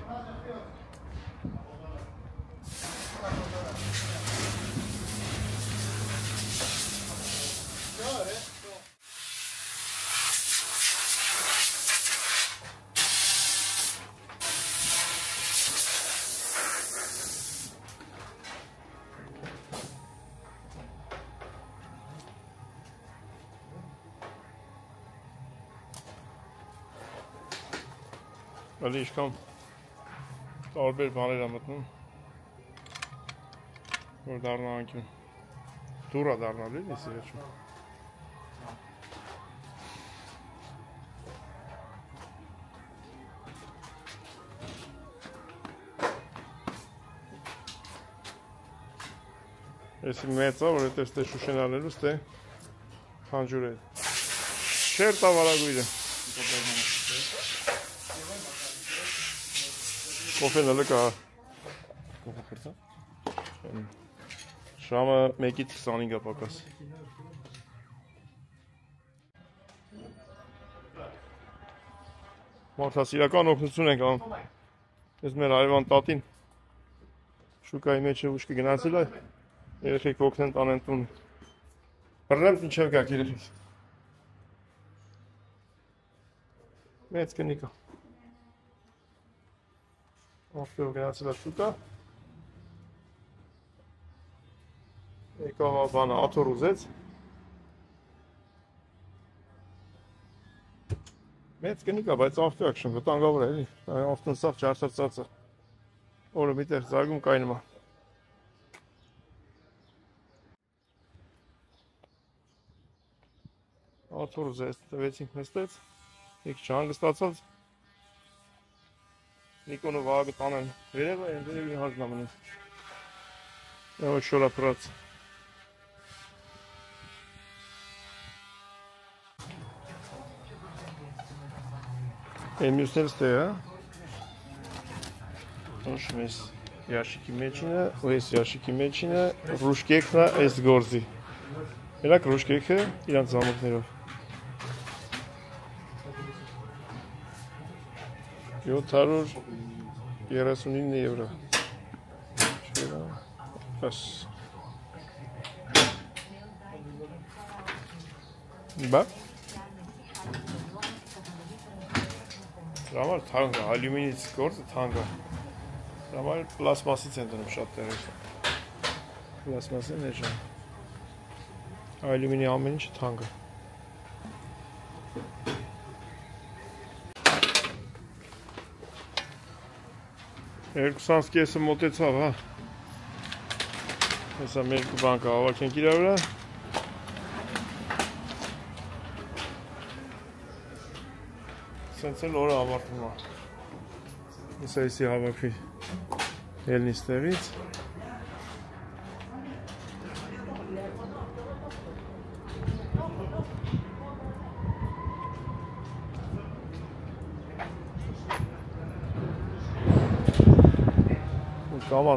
Ալի իշքան տարբեր բաներ է մտնում, որ դառնա անկյուն, դուր է դառնալու են եսի վերջում։ Եսի մեծ է, որ հետ ես տե շուշեն ալելուս տե խանջուր է։ Չեր տավարագույրը։ Կոֆեն ալը կա։ Կոֆը խրծա։ Շամը 1-ից 25 պակաս։ Մարդասիրական օգնություն ենք անում։ Ես մեր այվան տատին շուկայի մեջը ուշկի գնացել է, երեխեք օգնեն տանեն տուն։ Բռնեմ ինչև գակ երեխեք։ Մեծ կնիկա։ Ովքեր գնացել է շուկա։ Եկավ բանը աթոռ ուզեց։ Մեծ կնիկա, բայց ավտոակշն վտանգավոր է, էլի։ Ավտոն սաղ ջարդացած է։ Օրը միտեղ զարգում կայնում է։ Աթոռ ուզեց, տվեցինք նստեց։ Եկ չհանգստացած։ Նիկոնը վաղը տանեն վերևը, են վերևի հազնամնին։ Եվ շորապրած։ Են մյուսներ ստեղ է։ Նոշում ես ящики մեջինը, ու ես ящики մեջինը, ռուշկեքն է այս գործի։ Երակ ռուշկեքը իրանց զամուտներով։ 739 եվրո։ Պես։ Բա։ Դրամար թանկ է, ալյումինից գործը թանկ է։ Դրամար պլասմասից են դնում շատ տեղեր։ Պլասմասին է ժան։ Ալյումինի ամեն ինչը թանկ է։ Երկուսանց կեսը մոտեցավ, հա։ Հեսա մեր բանկը հավաքենք իրա վրա։ Սենց էլ օրը ավարտվում է։ Հեսա եսի հավաքվի ելնից տեղից։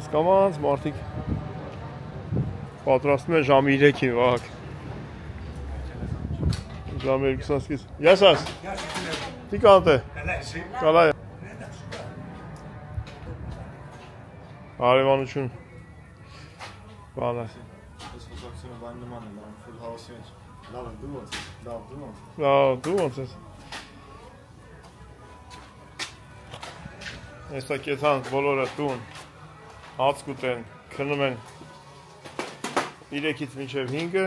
Կամաց, մարդիկ պատրաստում են ժամի 3-ին վաղ։ Ժամի 2-ից։ Յասաս։ Տի կանտ է։ Կալայ։ Արևանություն։ Բանը։ Ես խոսակցությունը բան նման է, լավ, ֆուլ հաուսի մեջ։ Լավ է, դու ոնց ես։ Լավ, դու ոնց ես։ Եսա կեթան բոլորը տուն։ Հաց կուտեն, քնում են 3-ից մինչև 5-ը,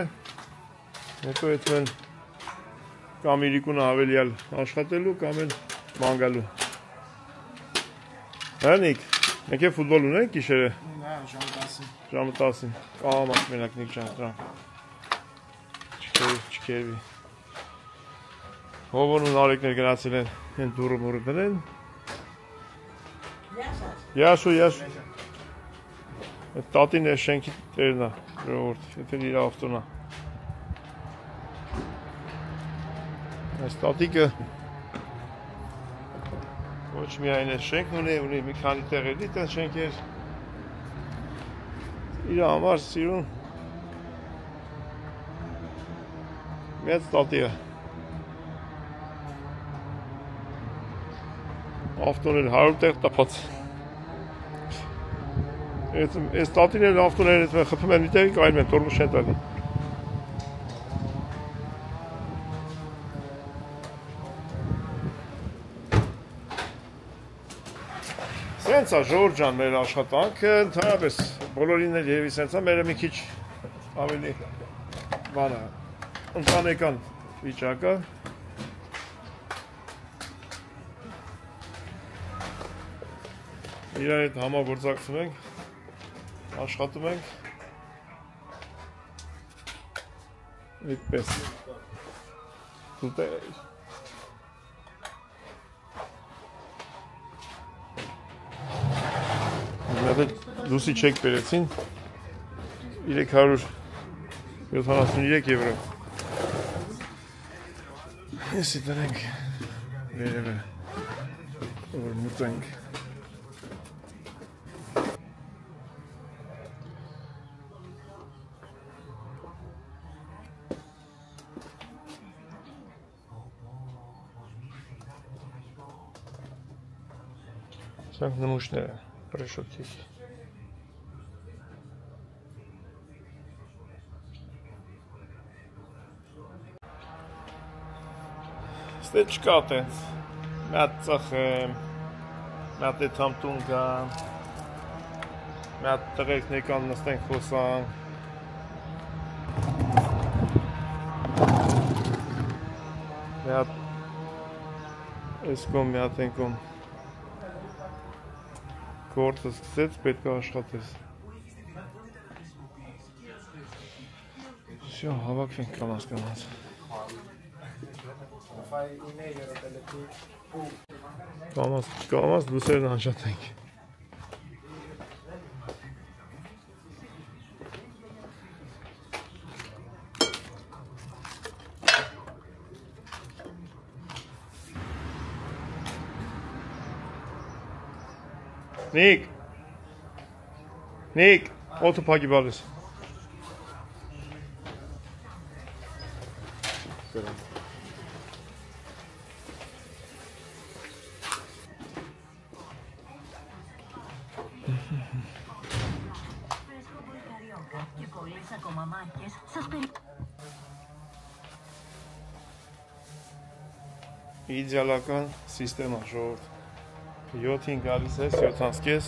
հետո եթում են կամ իրիկունը ավելյալ աշխատելու, կամ են մանգալու։ Հենիք, մենք է ֆուտբոլ ունենք գիշերը։ Ժամը 10-ին, կամաց մենակ նիք ճան տրամ։ Չքերվի։ Հովոն ու նարեկներ գնացել են, են դուրը մուրը դնեն։ Յասու։ Տատին է շենքի տերնա, ժողորդ, եթե իր ավտոնա։ Այս տատիկը ոչ միայն է շենքն ունի մի քանի տեղերի տեն շենքեր։ Իր համար սիրուն մեծ տատի է։ Ավտոներ 100 տեղ տապած։ Այս տատիներ ավտոները խփում են մի տեղի կայնում են, տորմուշ են տալի։ Սենց է ժողոր ջան մեր աշխատանքը, ընդհանրապես բոլորին էլ երևի սենց է, մերը մի քիչ ավելի բանը ընտանեկան վիճակը։ Իրար հետ համագործակցում ենք, աշխատում ենք, այդպես, լուսի չեք բերեցին, 373 եվրո, եսի տնենք վերևը, որ մուտենք, Սրանք նմուշներ են, պրեշոտիկ։ Ստե չկա տենց, Մատ ծխեմ, մատ էթամ տուն գան, մատ տղերքն եկան նստենք խոսանք, մատ ես կոմ մատ ենքում գործը սկսեց, պետք է աշխատես։ Շո, հավաքվենք կամաց։ Կամաց լուսերն անջատենք։ Նիկ, օդը փակի բալես։ Իդեալական սիստեմա ժողովուրդ 7-ին գալիս ես, 7-ից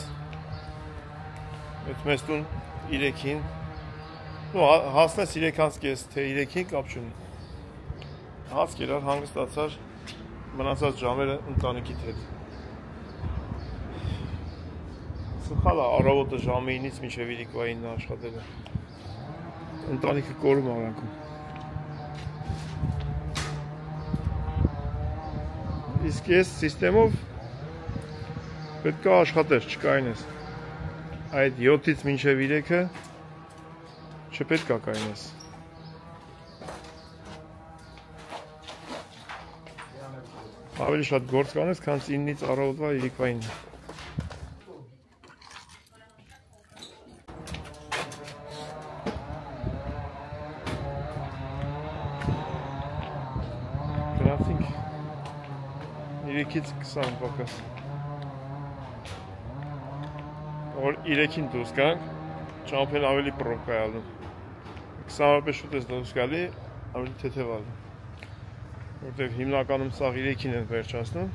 մեծ տուն 3-ին հասնես 3-ից թե 3-ին կապ չունի հաց կերար, հանգստացար մնացած ժամերը ընտանիքիդ հետ սխալ է առավոտը ժամը 9-ից մինչև 9-ին աշխատելը ընտանիքը կորում արանքում իսկ ես սիստեմով պետք է աշխատես, չկայնես այդ 7-ից մինչև 3-ը չպետք է կայնես ավելի շատ գործ կանես, քան 9-ից առավոտվա 3-ին գնացինք 3-ից 20 պակաս որ 3-ին դուրս գանք, ճամփեն ավելի պրոբկա է ալնում 20 րոպե շուտ ես դուրս գալի, ավելի թեթև ալնում որտեղ հիմնականում սաղ 3-ին են վերջացնում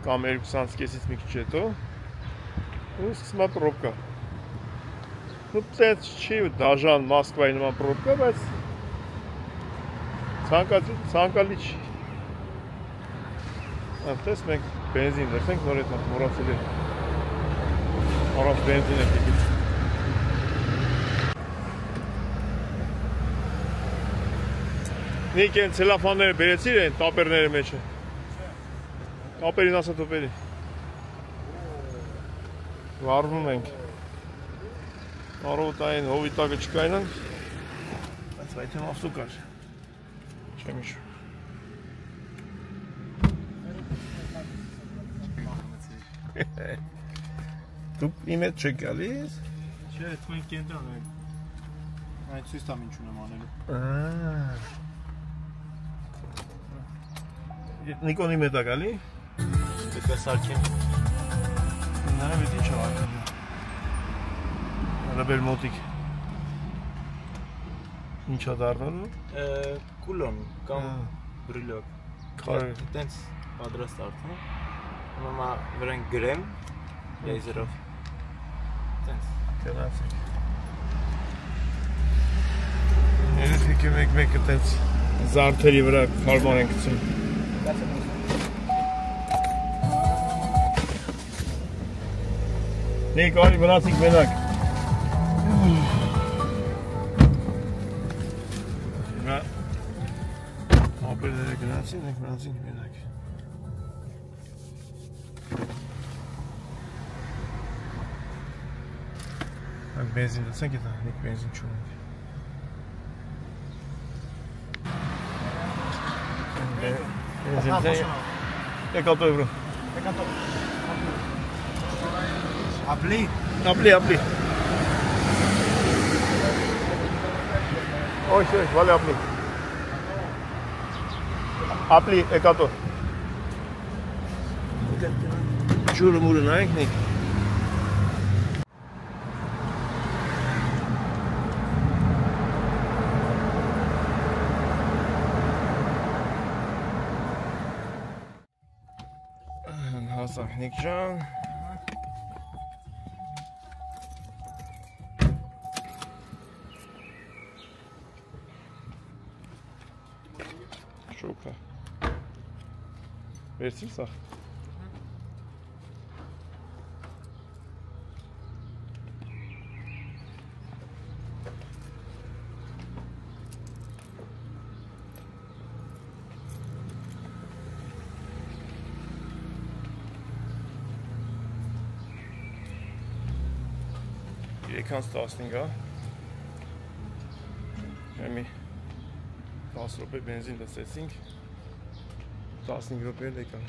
կամ 2:30-ից մի քիչ հետո ու սկսում է պրոբկա ու տենց չի դաժան Մոսկվայի նման պրոբկա, բայց ցանկալի չի այնտես մենք բենզին դրսենք նոր հետ մոռացել ենք առանց բենզին եք եկել Նիկ են ցելոֆանները բերեցիր են տապերները մեջը տապերին ասա տոպերի վարվում ենք առավոտային հովի տակը չկայնանք բայց այդ եմ ավտո կար չեմ իշու Դուք իմ հետ չեք գալիս? Չէ, այդ մենք կենտրոն ենք այդ ցույց տամ ինչ ունեմ անելու Նիկոնի հետ է գալի? Պետք է սարքեմ Նայեմ էդ ինչ է անում Հրաբեր մոտիկ Ինչ է դառնալու? Կուլոն կամ բրիլոկ Տենց պատրաստ արդեն Մամա վրան գրեմ լեզերով Տենց Կնացեք Երեխիքը մեկ-մեկը տենց զարդերի վրա քարման են գցում Նիկ արի մնացինք մենակ Ապերները գնացին, ենք մնացինք մենակ Բենզին դցենք ետ նիկ բենզին չունենք Եկատո եվրո Ապլի Ապլի Օյ, վալի ապլի Ապլի, եկատո Ջուրը մուրը նայենք նիկ Սախնիկ ջան։ Շոկա։ Վերցիր սա։ Եկանց 15 հա։ Մի 10 րոպե բենզին լսեցինք 15 րոպե եկան։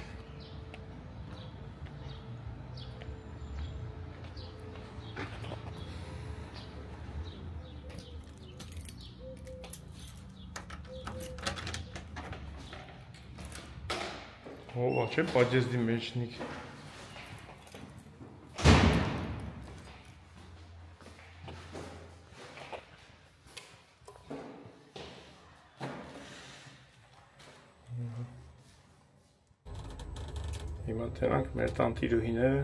Հովա չէ պաջեզդի մեջնիկ։ Հիմա թերանք մեր տանտիրուհիները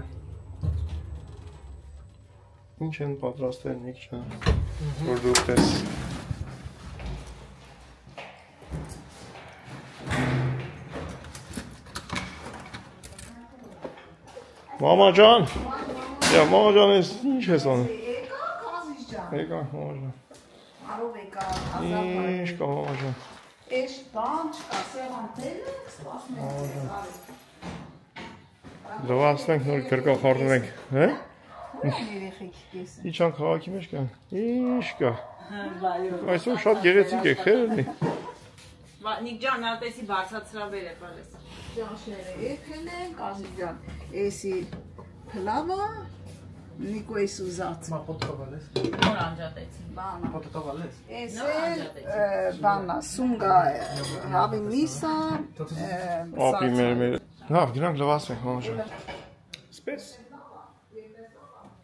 ինչ են պատրաստել Նիկ ջան, որ դուք տես։ Մամա ջան, մամա ջան, ինչ ես անում։ Եկա, կազիչ ջան։ Եկա, մամա ջան։ Արով եկա, Ինչ կա մամա ջան։ Էշ բան չկա, սեղանտել ենք, սպասում ենք։ Լվացնենք նոր կրկախառնում ենք, հե։ Երեխեք կեսը։ Իչան քաղաքի մեջ կան։ Ինչ կա։ Այսօր շատ գեղեցիկ եք, խելնի։ Նիկ ջան, ատեսի բարձացրաբեր է պալես։ Ճաշները եկել են, կազիչ ջան։ Էսի փլավա, Նիկո էս ուզած։ Մապոտկավալես։ Նոր անջատեցին։ Բանա։ Մապոտկավալես։ Էս բանա, սունգա, հավի միսա, Ապի մեր։ Լավ, գնանք լվացնենք, մամա ջան։ Սպես։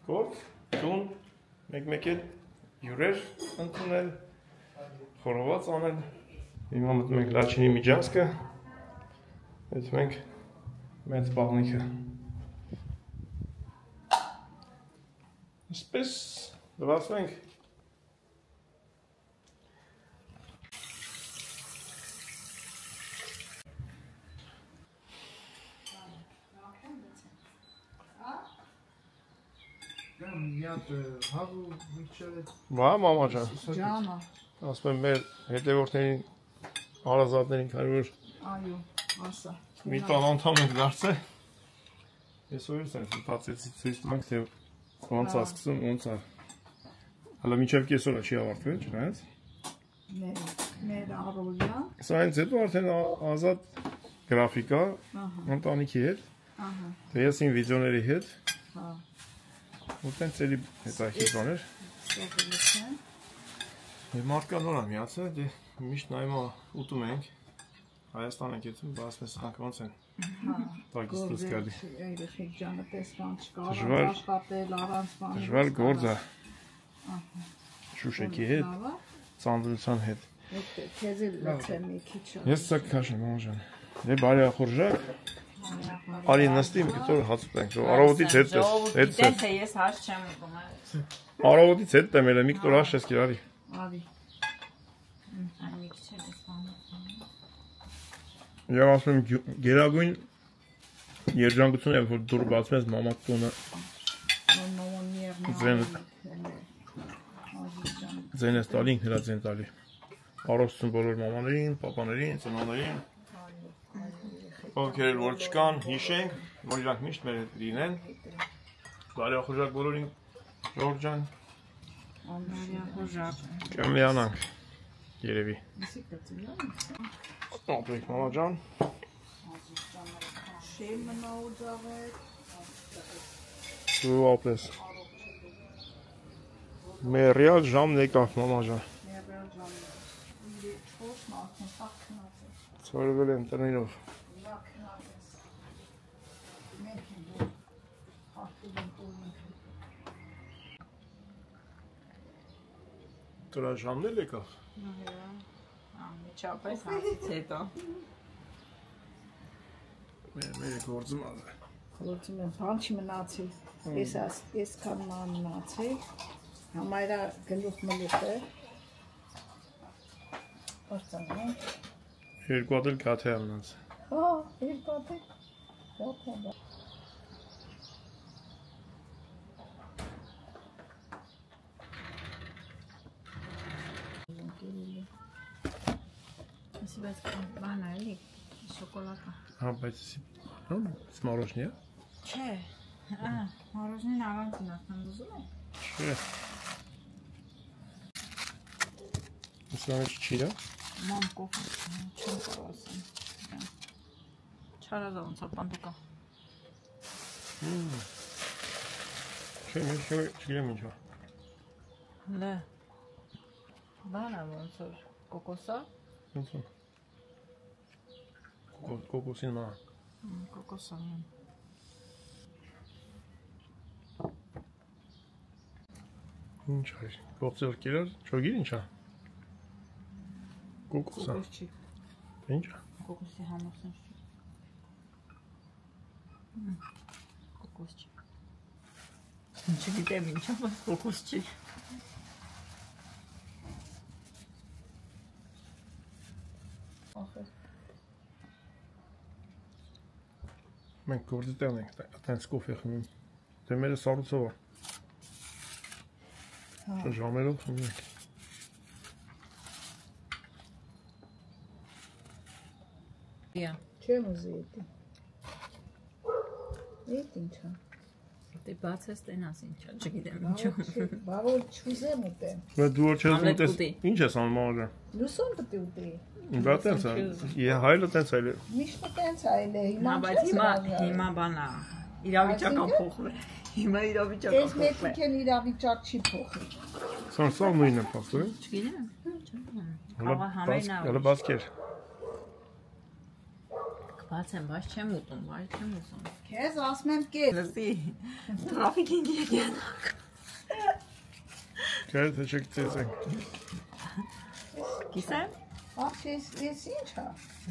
Գործ, տուն, մեկ էլ հյուրեր ընդունել, խորոված անել։ Հիմա մտնում ենք լաչինի միջանցքը, հետում ենք մեծ բաղնիքը։ Սպես լվացնենք։ Միատ հավու միջերը։ Բա մամա ջան, Ջանա, ասում եմ մեր հետևորդներին, հարազատներին, քանի որ այո, ասա։ մի տան անդամ ենք դարձել։ Ես օրից եմ բացեցի ցույց տանք, թե ոնց է սկսում, ոնց է։ Հələ մինչև կեսօրը չի ավարտվել, չնայած։ Մեր առօրյա։ Սա հենց հետո արդեն ազատ գրաֆիկ է, ընտանիքի հետ, թե ես իմ վիդեոների հետ, ու տենց էլի հետաքրքիր բաներ։ Եվ մարդկա նոր եմ միացել, դե միշտ նայմա ուտում ենք, Հայաստան ենք եթում, բայց մեզ սրանք ոնց են տակից դուրս գալի։ Երեխեք ջանը պես բան չկա, Դժվար- աշխատել առանց բան։ Դժվար գործ է Շուշեկի հետ, ծանրության հետ։ Քեզ էլ լցեմ մի քիչ։ Ես սա քաշեմ, մամա ջան։ Դե բարի ախորժակ, արի նստի մի քիչ հաց ուտենք, առավոտից հետ ես, հետ ես։ Դե ես հաշ չեմ ուտում։ Առավոտից հետ եմ ելել, մի քիչ հաշ ես կիրարի։ Արի։ Այն մի քիչ էլ ես բանը։ Եվ ասում եմ գերագույն երջանկություն եմ, որ դուր բացում ես մամա տունը ձեն ես տալի, ինքն հրա ձեն տալի։ Առողջություն բոլոր մամաներին, պապաներին, ծնողներին։ Ովքեր էլ որ չկան, հիշենք, որ իրանք միշտ մեր հետ լինեն։ Բարի ախորժակ բոլորին, Ժորժ ջան։ Կմիանանք, երևի։ Ապրեք մամա ջան։ Շեմնա ուզավեք։ Դու ապրես։ Մերյալ ժամն եկավ մամա ջան։ Մերյալ ժամը։ Ինձ չորսն արդեն սաղքնած է։ Ցորվել եմ տնելով։ Սաղքնած է։ Մերքին դու հաղթում եմ տորին։ Դրա ժամն էլ եկավ։ Միջապես հացից հետո։ Մեր գործը մազը։ Լուծում եմ, բան չի մնացի, ես կան մնացի, համայրա գլուխ մլուխ է, որդան է։ Երկու հատ էլ գաթե է մնաց։ Երկու հատ է, գաթե է։ Այսի բայց բան է, էլի, շոկոլակա։ Բայց սմարոշնի է։ Չէ, մորոժնին առանց նախնան ուզում է։ Չէ։ Իսլամի չի է։ Մամ կոֆե, չեմ կարող ասեմ։ Չարազա ոնց որ պանդուկա։ Չէ, չգիտեմ ինչա։ Լե։ Բանա ոնց որ կոկոսա։ Ոնց որ։ Կոկոսին մա։ Կոկոսա։ Ինչ է, գործել կերար, չոգիր ինչա։ Կոկոսա։ Կոկոս չի։ Ինչ է։ Կոկոսի համոսն չի։ Կոկոս չի։ Չգիտեմ ինչա, բայց կոկոս չի։ Մենք գործի տան ենք, այդպես կոֆե խմում։ Դե մերը սառուցով է։ Ժամերով խմում ենք։ Չեմ ուզի էտի։ Էտ ինչա։ Դե բացես տենաս ինչա, չգիտեմ ինչա։ Բավոլ չուզեմ ուտեմ։ Բայց դու որ չես ուտես, ինչ ես անում մամա։ Լուսոն պտի ուտի։ Բա տենց է, հայլը տենց է։ Միշտ տենց այլ է, հիմա բայց հիմա բանա, իրավիճակը փոխվել։ Հիմա իրավիճակը Ես մեկուք են իրավիճակ չի փոխի։ Սա նույնն է փոխվել։ Չգիտեմ։ Հələ բացկեր։ Բացեմ, բայց չեմ ուտում, բայց չեմ ուզում։ Քեզ ասում եմ կեր։ Լսի, տրաֆիկին եկեն։ Քեզ թե չգիտես։ Կիսեմ։ Ախ, ես ինչա։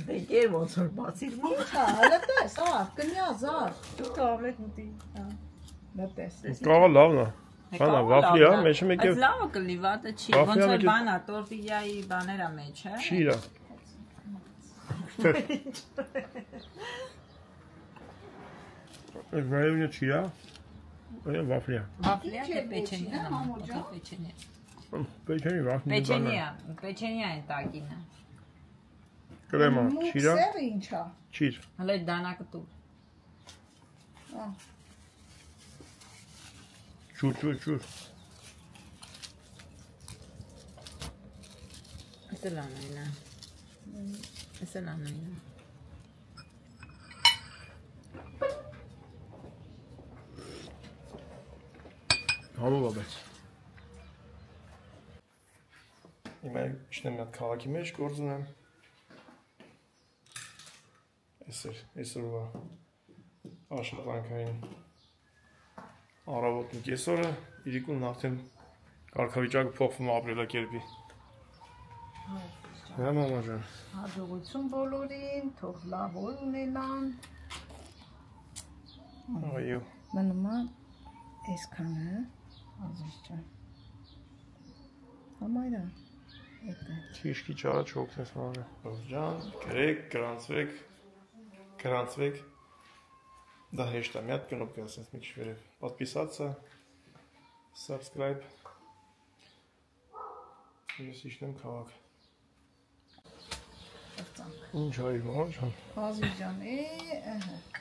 Դե կեր ոնց որ բացիր մոտ։ Ինչա, հələ տես, կնյա զար։ Դու կամեք ուտի։ Դատես։ Կաղա լավն է։ Բանա, վաֆլի է, մեջը մեկ է։ Բայց լավը կլի, վատը չի, ոնց որ բանա, տորտիլյայի բաներա մեջ, հա։ Չի իրա։ Ռայոնը չի է, վաֆլի է։ Վաֆլի է, թե պեչենի է, պեչենի է։ Պեչենի վաֆլի։ Պեչենի է տակինը։ Կրեմա, չիրա։ Սերը ինչա։ Չիր։ Հələ դանակը տուր։ Չուր։ Էսը լանային է։ Էսը լանային է։ Համով աբեց։ Հիմա իչնեմ միատ կաղաքի մեջ գործ ունեմ։ Այսօրվա աշխատանքային առավոտն կեսօրը իրիկուն արդեն կարգավիճակը փոխվում ապրելակերպի։ Հա մամա ջան։ Հաջողություն բոլորին, թող լավ օր ունենան։ Այո։ Մնում է այսքանը, ազիզ ջան։ Համայրա։ Քիչ առաջ օգնես մամա։ Ջան, գրեք, գրանցվեք։ Да, հեշտ է, մի հատ կնոպկա ասես մի քիչ վերև։ Подписаться, subscribe։ Ես իշտեմ քաղաք։ Ինչ այլ մամա ջան։ Ազիզ ջան,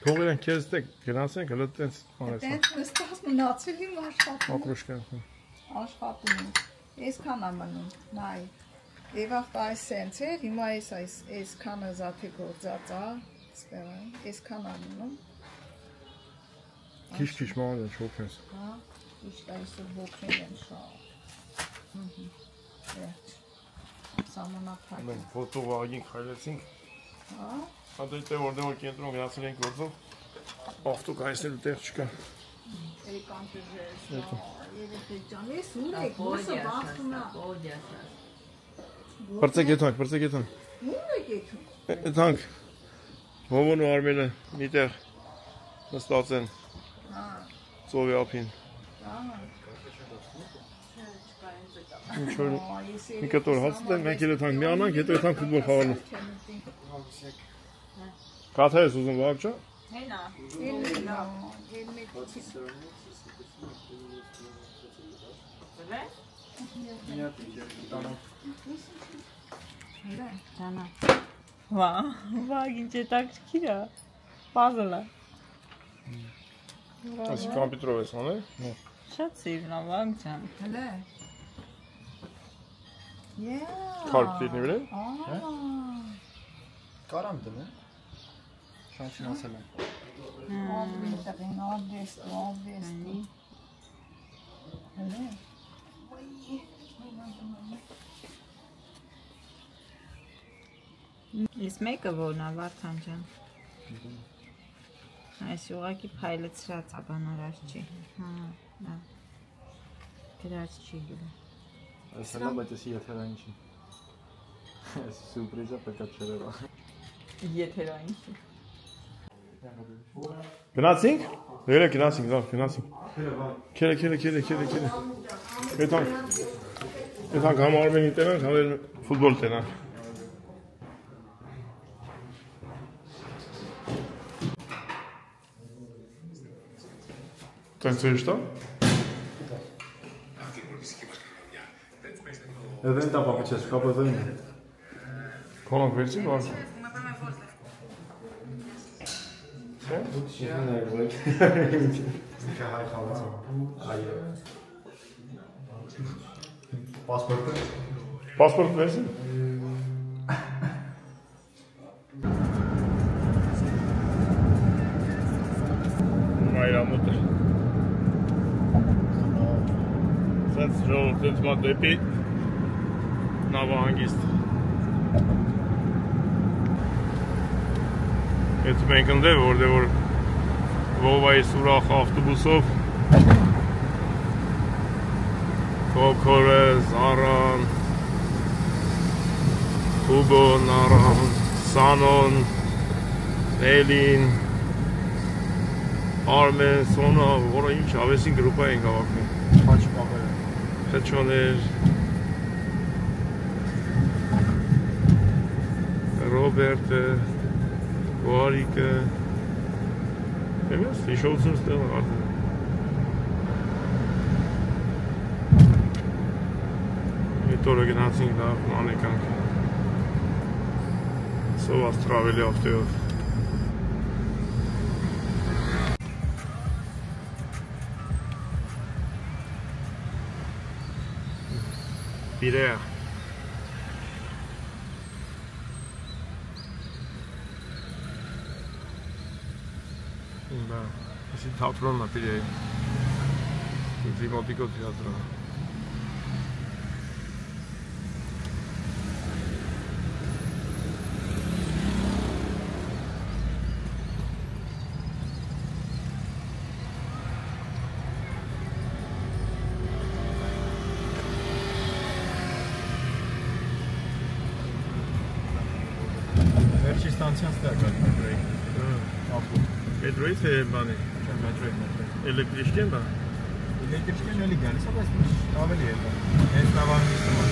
Թող իրեն քեզ տեք, գնացենք, հələ տենց անես։ Տենց նստած մնացել իմ աշխատում։ Ակրոշկան։ Աշխատում եմ։ Այսքան է մնում, նայ։ Եվաղ այս սենց էր, հիմա այսքանը զաթի գործած է, ստեղ է, այսքան է մնում։ Քիչ մամա ջան, չօգնես։ Հա, ճիշտ այսօր ոգին եմ շահ։ Սամանափակ։ Մենք ֆոտովագին քայլեցինք։ Հա։ Հատե որտեղ որ կենտրոն գնացել ենք գործով։ Ավտո կայսելու տեղ չկա։ Երեկան դժես։ Երեխեք ջան, ես ուր եք, ոսը բացվում է։ Բրծեք եթանք։ Ուր եք եթում։ Եթանք։ Հովոն ու Արմենը միտեղ նստած են ծովի ափին։ Ինչ որ մի կտոր հաց դեն, մենք էլ եթանք միանանք, հետո եթանք ֆուտբոլ խաղալու։ Կաթա ես ուզում վաղճա։ Հենա։ Տանա։ Վաղ ինչ է տակրքիր է, պազլ է։ Ասի կամպիտրով ես անել։ Շատ սիրն է, վաղ ճան։ Հլե։ Քարպտիրնի վրա։ Կարամ դնե։ Շանսին ասել եմ։ Հլե։ Ես մեկը որն է, Վարդան ջան։ Այս ուղղակի փայլեցրած է, բանարած չի։ Հա, գրած չի գլը։ Այս հելա, բայց ես եթերային չի։ Այս սուրպրիզը պետք է չերևա։ Եթերային չի։ Գնացինք։ Ելը գնացինք, լավ, գնացինք։ Քերը։ Եթանք համ Արմենի տենանք, համ ֆուտբոլ տենանք։ Տենց էշտա։ Էդեն տապա պիչես, կապետային։ Կոնանք վերցի, վար։ Հայ խաղացը։ Այո։ Պասպորտը։ Պասպորտ վերցի։ Մայրամուտ է։ Սենց ժողովրդից մա դեպի նավահանգիստ։ Ետ մենք ընդեղ, որտեղ որ Վովայի սուրախ ավտոբուսով Կոքորը, Զարան, Հուգոն, Արան, Սանոն, Նելին, Արմեն, Սոնա, որը ինչ ավեսին գրուպա ենք ավակնում։ Խեչոներ, Ռոբերտը, Վարիկը, Էմես, հիշողություն ստեղ արդեն։ Այդ օրը գնացինք լավ մանեկանք։ Սովաց տրավելի ավտոյով։ Պիրեա։ Da, si թատրոնն է Պիրեայի։ Դիմոտիկո թատրոն։ Վերջի ստանցիան ստեղ գալի մետրոյի։ Մետրոյից է բանի։ Մետրոյի։ Էլեկտրիշկեն բա։ Էլեկտրիշկեն էլի գալիս, բայց ավելի է դա։ Հենց նավահանգիստը մոտ։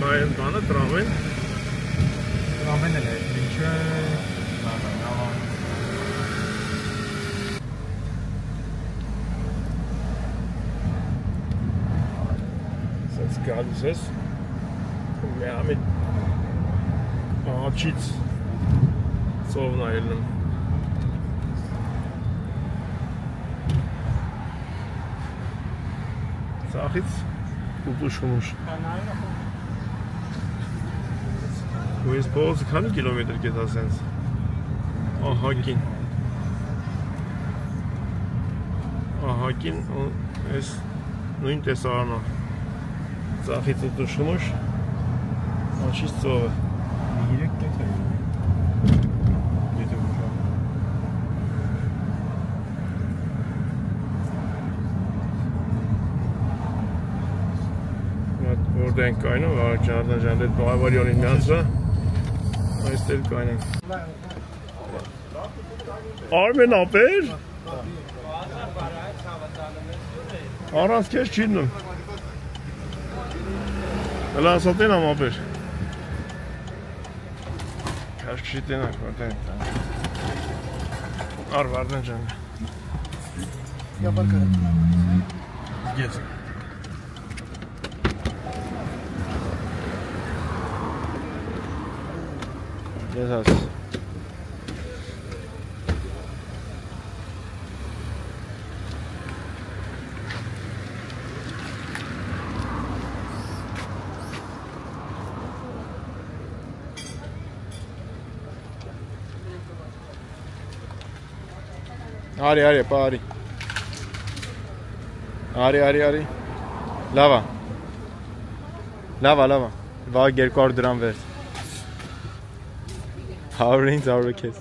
Բա են բանը տրամեն։ Տրամեն էլ է, ինչը նավահանգիստ։ Սենց գալիս ես։ Ամիտ աղաչից ծովն այլնում։ Ծախից ուտուշումուշ։ Ու ես պողոցը քանի կիլոմետր կետա սենց։ Ահակին։ Ահակին ես նույն տեսարանա։ Ծախից ուտուշումուշ, անչից ծովը։ 3 կետ է։ Որտեղ ենք կայնում, Ջանարդան ջան, դեպ Բաղավարյոնին միանցրա, այստեղ կայնենք։ Արմեն ապեր։ Առանց քեզ չի դնում։ Հələ ասատեն ամ ապեր։ Քաշ չի տենակ, որտեն։ Արվարդեն ջան։ Yapar karım. Gez. Yes. Արի, պարի։ Արի։ Լավա։ Վաղ 200 դրամ վերջ։ 100-ին 100 քեզ։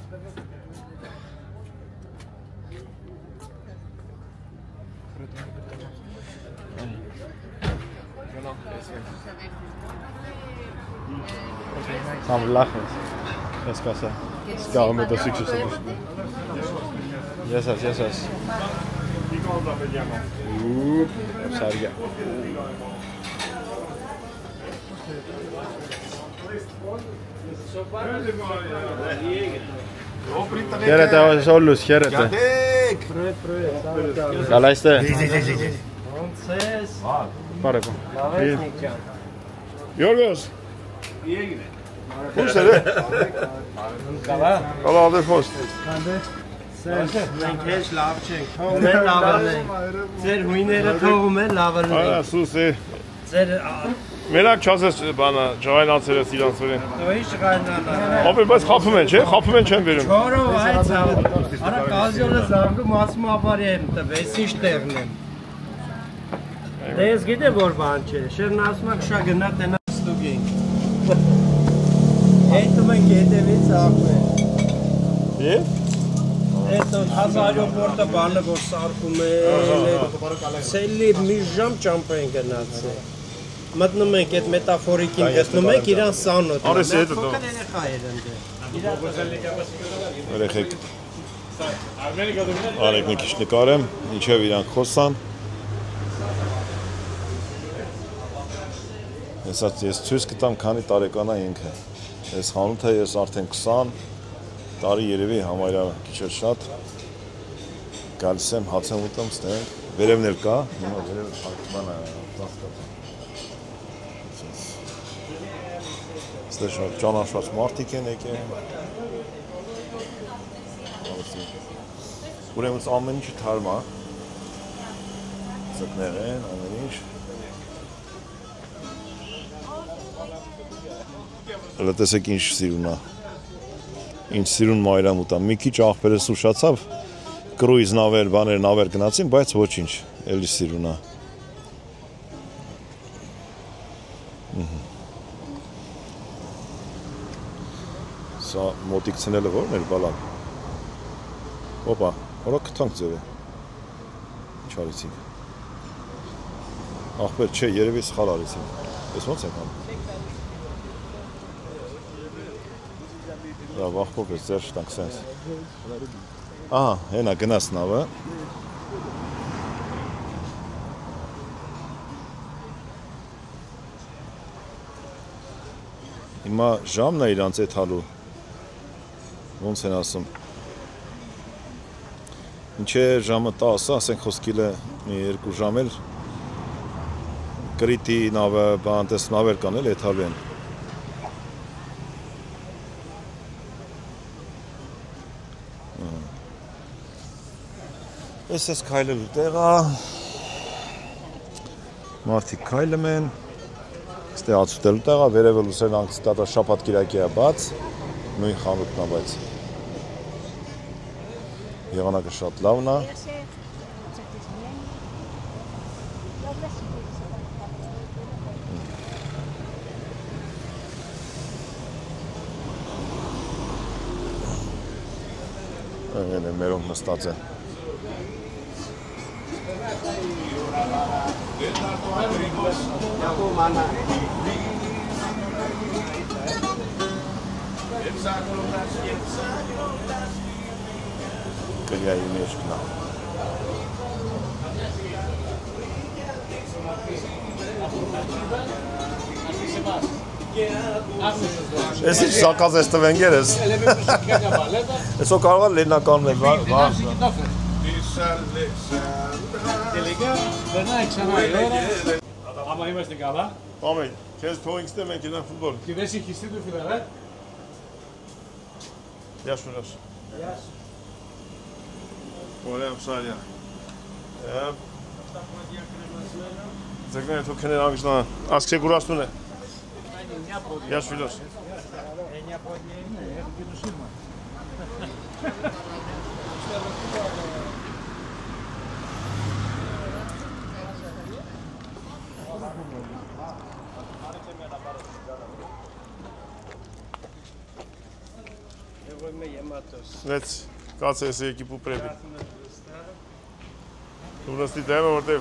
Sam lachas. Es pasa. Scarro met dat succes. Yes. Sarga. Χαίρετε όλους, χαίρετε. Καλά είστε. Πάρε πω. Γιώργος. Πού είστε ρε. Καλά αδερφός. Մենք հեչ լավ չենք, թողում են լավանենք, ձեր հույները թողում են լավանենք։ Արա սուսի։ Ձեր Մենակ չասես բանը, ջայնացել ես իրանց վրին։ Դոյի շղայնանա։ Ապեր բայց խափում են, չէ՞, խափում են չեն վերում։ Չորով այդ արա կազյոլը զանգում ասում ապարի եմ տվես, ինչ տեղն եմ։ Դե ես գիտե որ բան չէ, շերն ասում ակ շա գնա տենա ստուգենք։ Հետում ենք հետևից աղում են։ Եվ? Այդ հազարյոպորտը բանը որ սարքում է, սելի մի ժամ ճամպա են գնացել։ Մտնում ենք այդ մետաֆորիկին գտնում ենք իրան սանոտ։ Արես հետո դու։ Երեխեք։ Արեք մի քիչ նկարեմ, ինչև իրանք խոսան։ Ես ցույց կտամ քանի տարեկան է ինքը։ Այս խանութը ես արդեն 20 տարի երևի համարյա քիչ շատ գալիս եմ հաց եմ ուտում ստենք վերևն էլ կա հիմա վերև բանը ստեղ ճանաչված մարդիկ են եկել ուրեմն ամեն ինչ թարմ է ծկներ են ամեն ինչ հələ տեսեք ինչ սիրուն է ինչ սիրուն մայրամ ուտա, մի քիչ աղբերս ուշացավ, կրույզ նավեր, նավեր գնացին, բայց ոչինչ, էլի սիրուն է։ Սա մոտիկ ցնելը որն էր բալան։ Օպա, որա կտանք ձևը։ Ինչ արեցինք։ Աղբեր չէ, երևի սխալ արեցինք։ Ես ոնց ենք անում։ Da wachpop ist sehr stark sens. Aha, hena gnas nave. Հիմա ժամն է իրանց այդ հալու։ Ոնց են ասում։ Ինչ է ժամը 10, ասենք խոսքիլը մի 2 ժամ էլ կրիտի նավը բան տեսնավել կանել այդ հալու են։ Ես քայլելու տեղա մարդիկ քայլում են ստե ացուտելու տեղա վերևը լուսերն անգստատա շաբաթ կիրակի է բաց նույն խանութն է բայց եղանակը շատ լավն է Այն է մերոնք նստած են կրիայի մեջ գնա։ Ես ինչ սակած ես տվենգեր ես։ Ես ու կարող է լենականն է, Ama είμαστε καλά. Πάμε, քեզ թողինք մենք գնանք ֆուտբոլ։ Κυβέρνηση χιστή του φιλαρέ. Γεια σου, Ρώσο. Γεια σου. Ωραία ψάρια. Ձգները թող քնել անգստան, ասք չեկուրաստուն է։ Γεια σου, φίλος. Վեց, կաց ես եկիպ ու պրեպի։ Դու նստի դեմ է որտև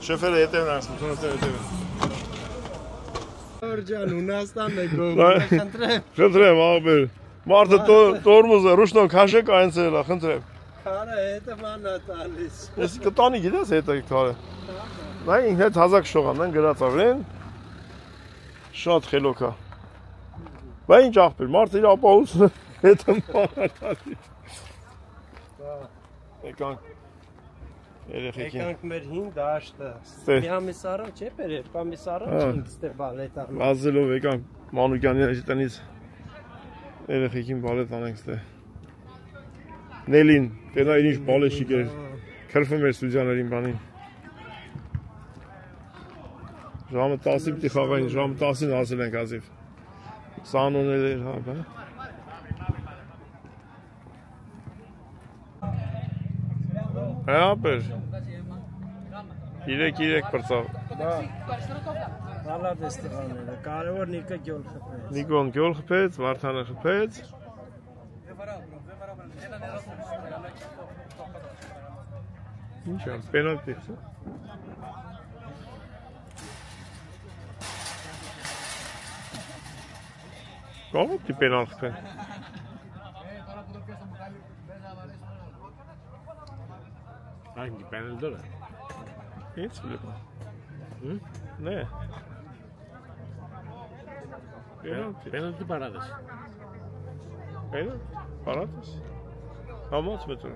շեֆերը հետևն ասում, դու նստի հետևն։ Ջան, Հունաստանն է գողում, Խնդրեմ, աղբեր, մարդը տորմուզ է, ռուշնոն քաշեք այնցել է, խնդրեմ։ քարը հետևան է տալիս։ Ես կտանի գիտես հետը քարը։ Նա ինքն հետ հազակ շողան, նեն գրած ավրեն, շատ խելոք է։ Բա ինչ աղբեր, մարդը իր ապահությունը հետը մանատալի։ Եկանք երեխեքին։ Եկանք մեր հին դաշտը։ Մի ամիս առաջ է բեր, երկու ամիս առաջ ինք ստեղ բալետ անում։ Վազելով եկանք Մանուկյանի տնից երեխեքին բալետ անենք ստեղ։ Նելին, տենա ինչ բալեշիկ էր, քրվում էր ստուդիաներին բանին։ Ժամը 10-ին պիտի խաղային, ժամը 10-ին ասել ենք ազիվ։ Սանոնել էր, հա, բա։ Ապեր, 3-3 պրծավ։ Հալատ է ստղաները, կարևոր Նիկը գյոլ խպեց։ Նիկոն գյոլ խպեց, Վարդանը խպեց։ Ինչ եմ, պենալտի։ Կողոպտի պենալ խպեն։ Hangi penaltı da? Hiç bilmiyorum. Ne? Penaltı paradas. Penaltı? Paradas? Hamot metre.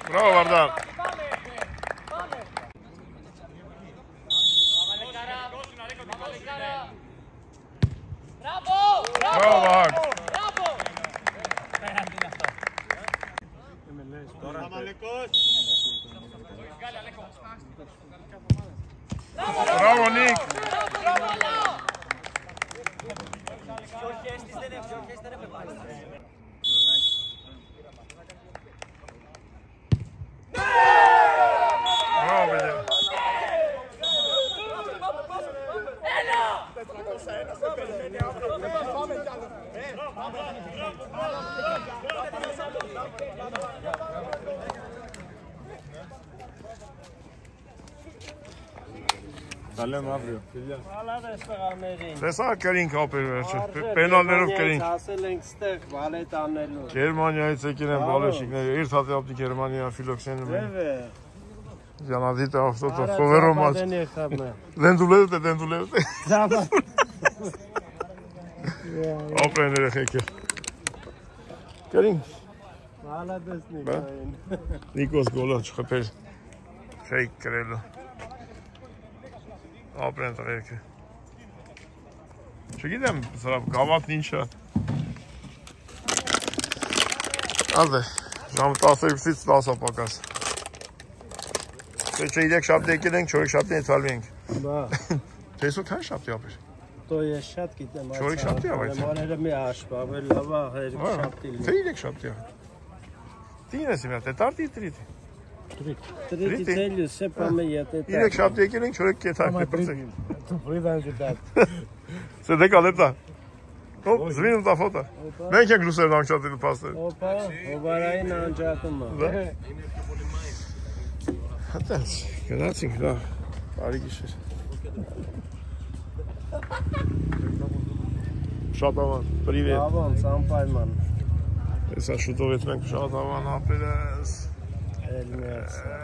Bravo Vardan. Bravo Vahak. Bravo Nick. Bravo bile. Salem abriyor. Հալատ է ստղաներին։ Տեսա կրինք ապեր վերջը, պենալներով կրինք։ Ասել ենք ստեղ բալետ անելու։ Գերմանիայից եկել են բալեշիկները, իր թատեապտի Գերմանիա ֆիլոքսենում են։ Վևե։ Janadita avtoto, fovero maç. Dendulete. Tamam. Ապրեները խեկը։ Կերին։ Հալատես Նիկոին։ Նիկոս գոլը չխփեր։ Ֆեյք կրելը։ Ապրեն տղերքը։ Չգիտեմ, սրա գավաթն ինչա։ Ալդե, ժամ 12-ից 10 պակաս։ Թե 3 շաբթի եկել ենք, 4 շաբթի ենթալվի ենք։ Բա։ Տեսո քան շաբթի ապեր։ Դո ես շատ գիտեմ այս։ 4 շաբթի ավայց։ Մաները մի աշպավել լավա 2 շաբթի լի։ Թե 3 շաբթի։ Տինես իմ տետարտի տրիտ։ Տրիտի ցելյու սեպամը յետե։ 3 շաբթի եկել ենք, 4 կեթակ դեպրցեք։ Ֆրիդան գտած։ Սեդե կալետա։ Հոп, զվին դա ֆոտո։ Մենք ենք լուսերն անջատել փաստը։ Օպա, հոբարային անջատումը։ Հատած, գնացինք լավ։ Բարի գիշեր։ Շատավան, պրիվետ։ Ավանց, անպայման։ Հեսա շուտով ետ մենք շատավան ապերես։ Էլ միացա։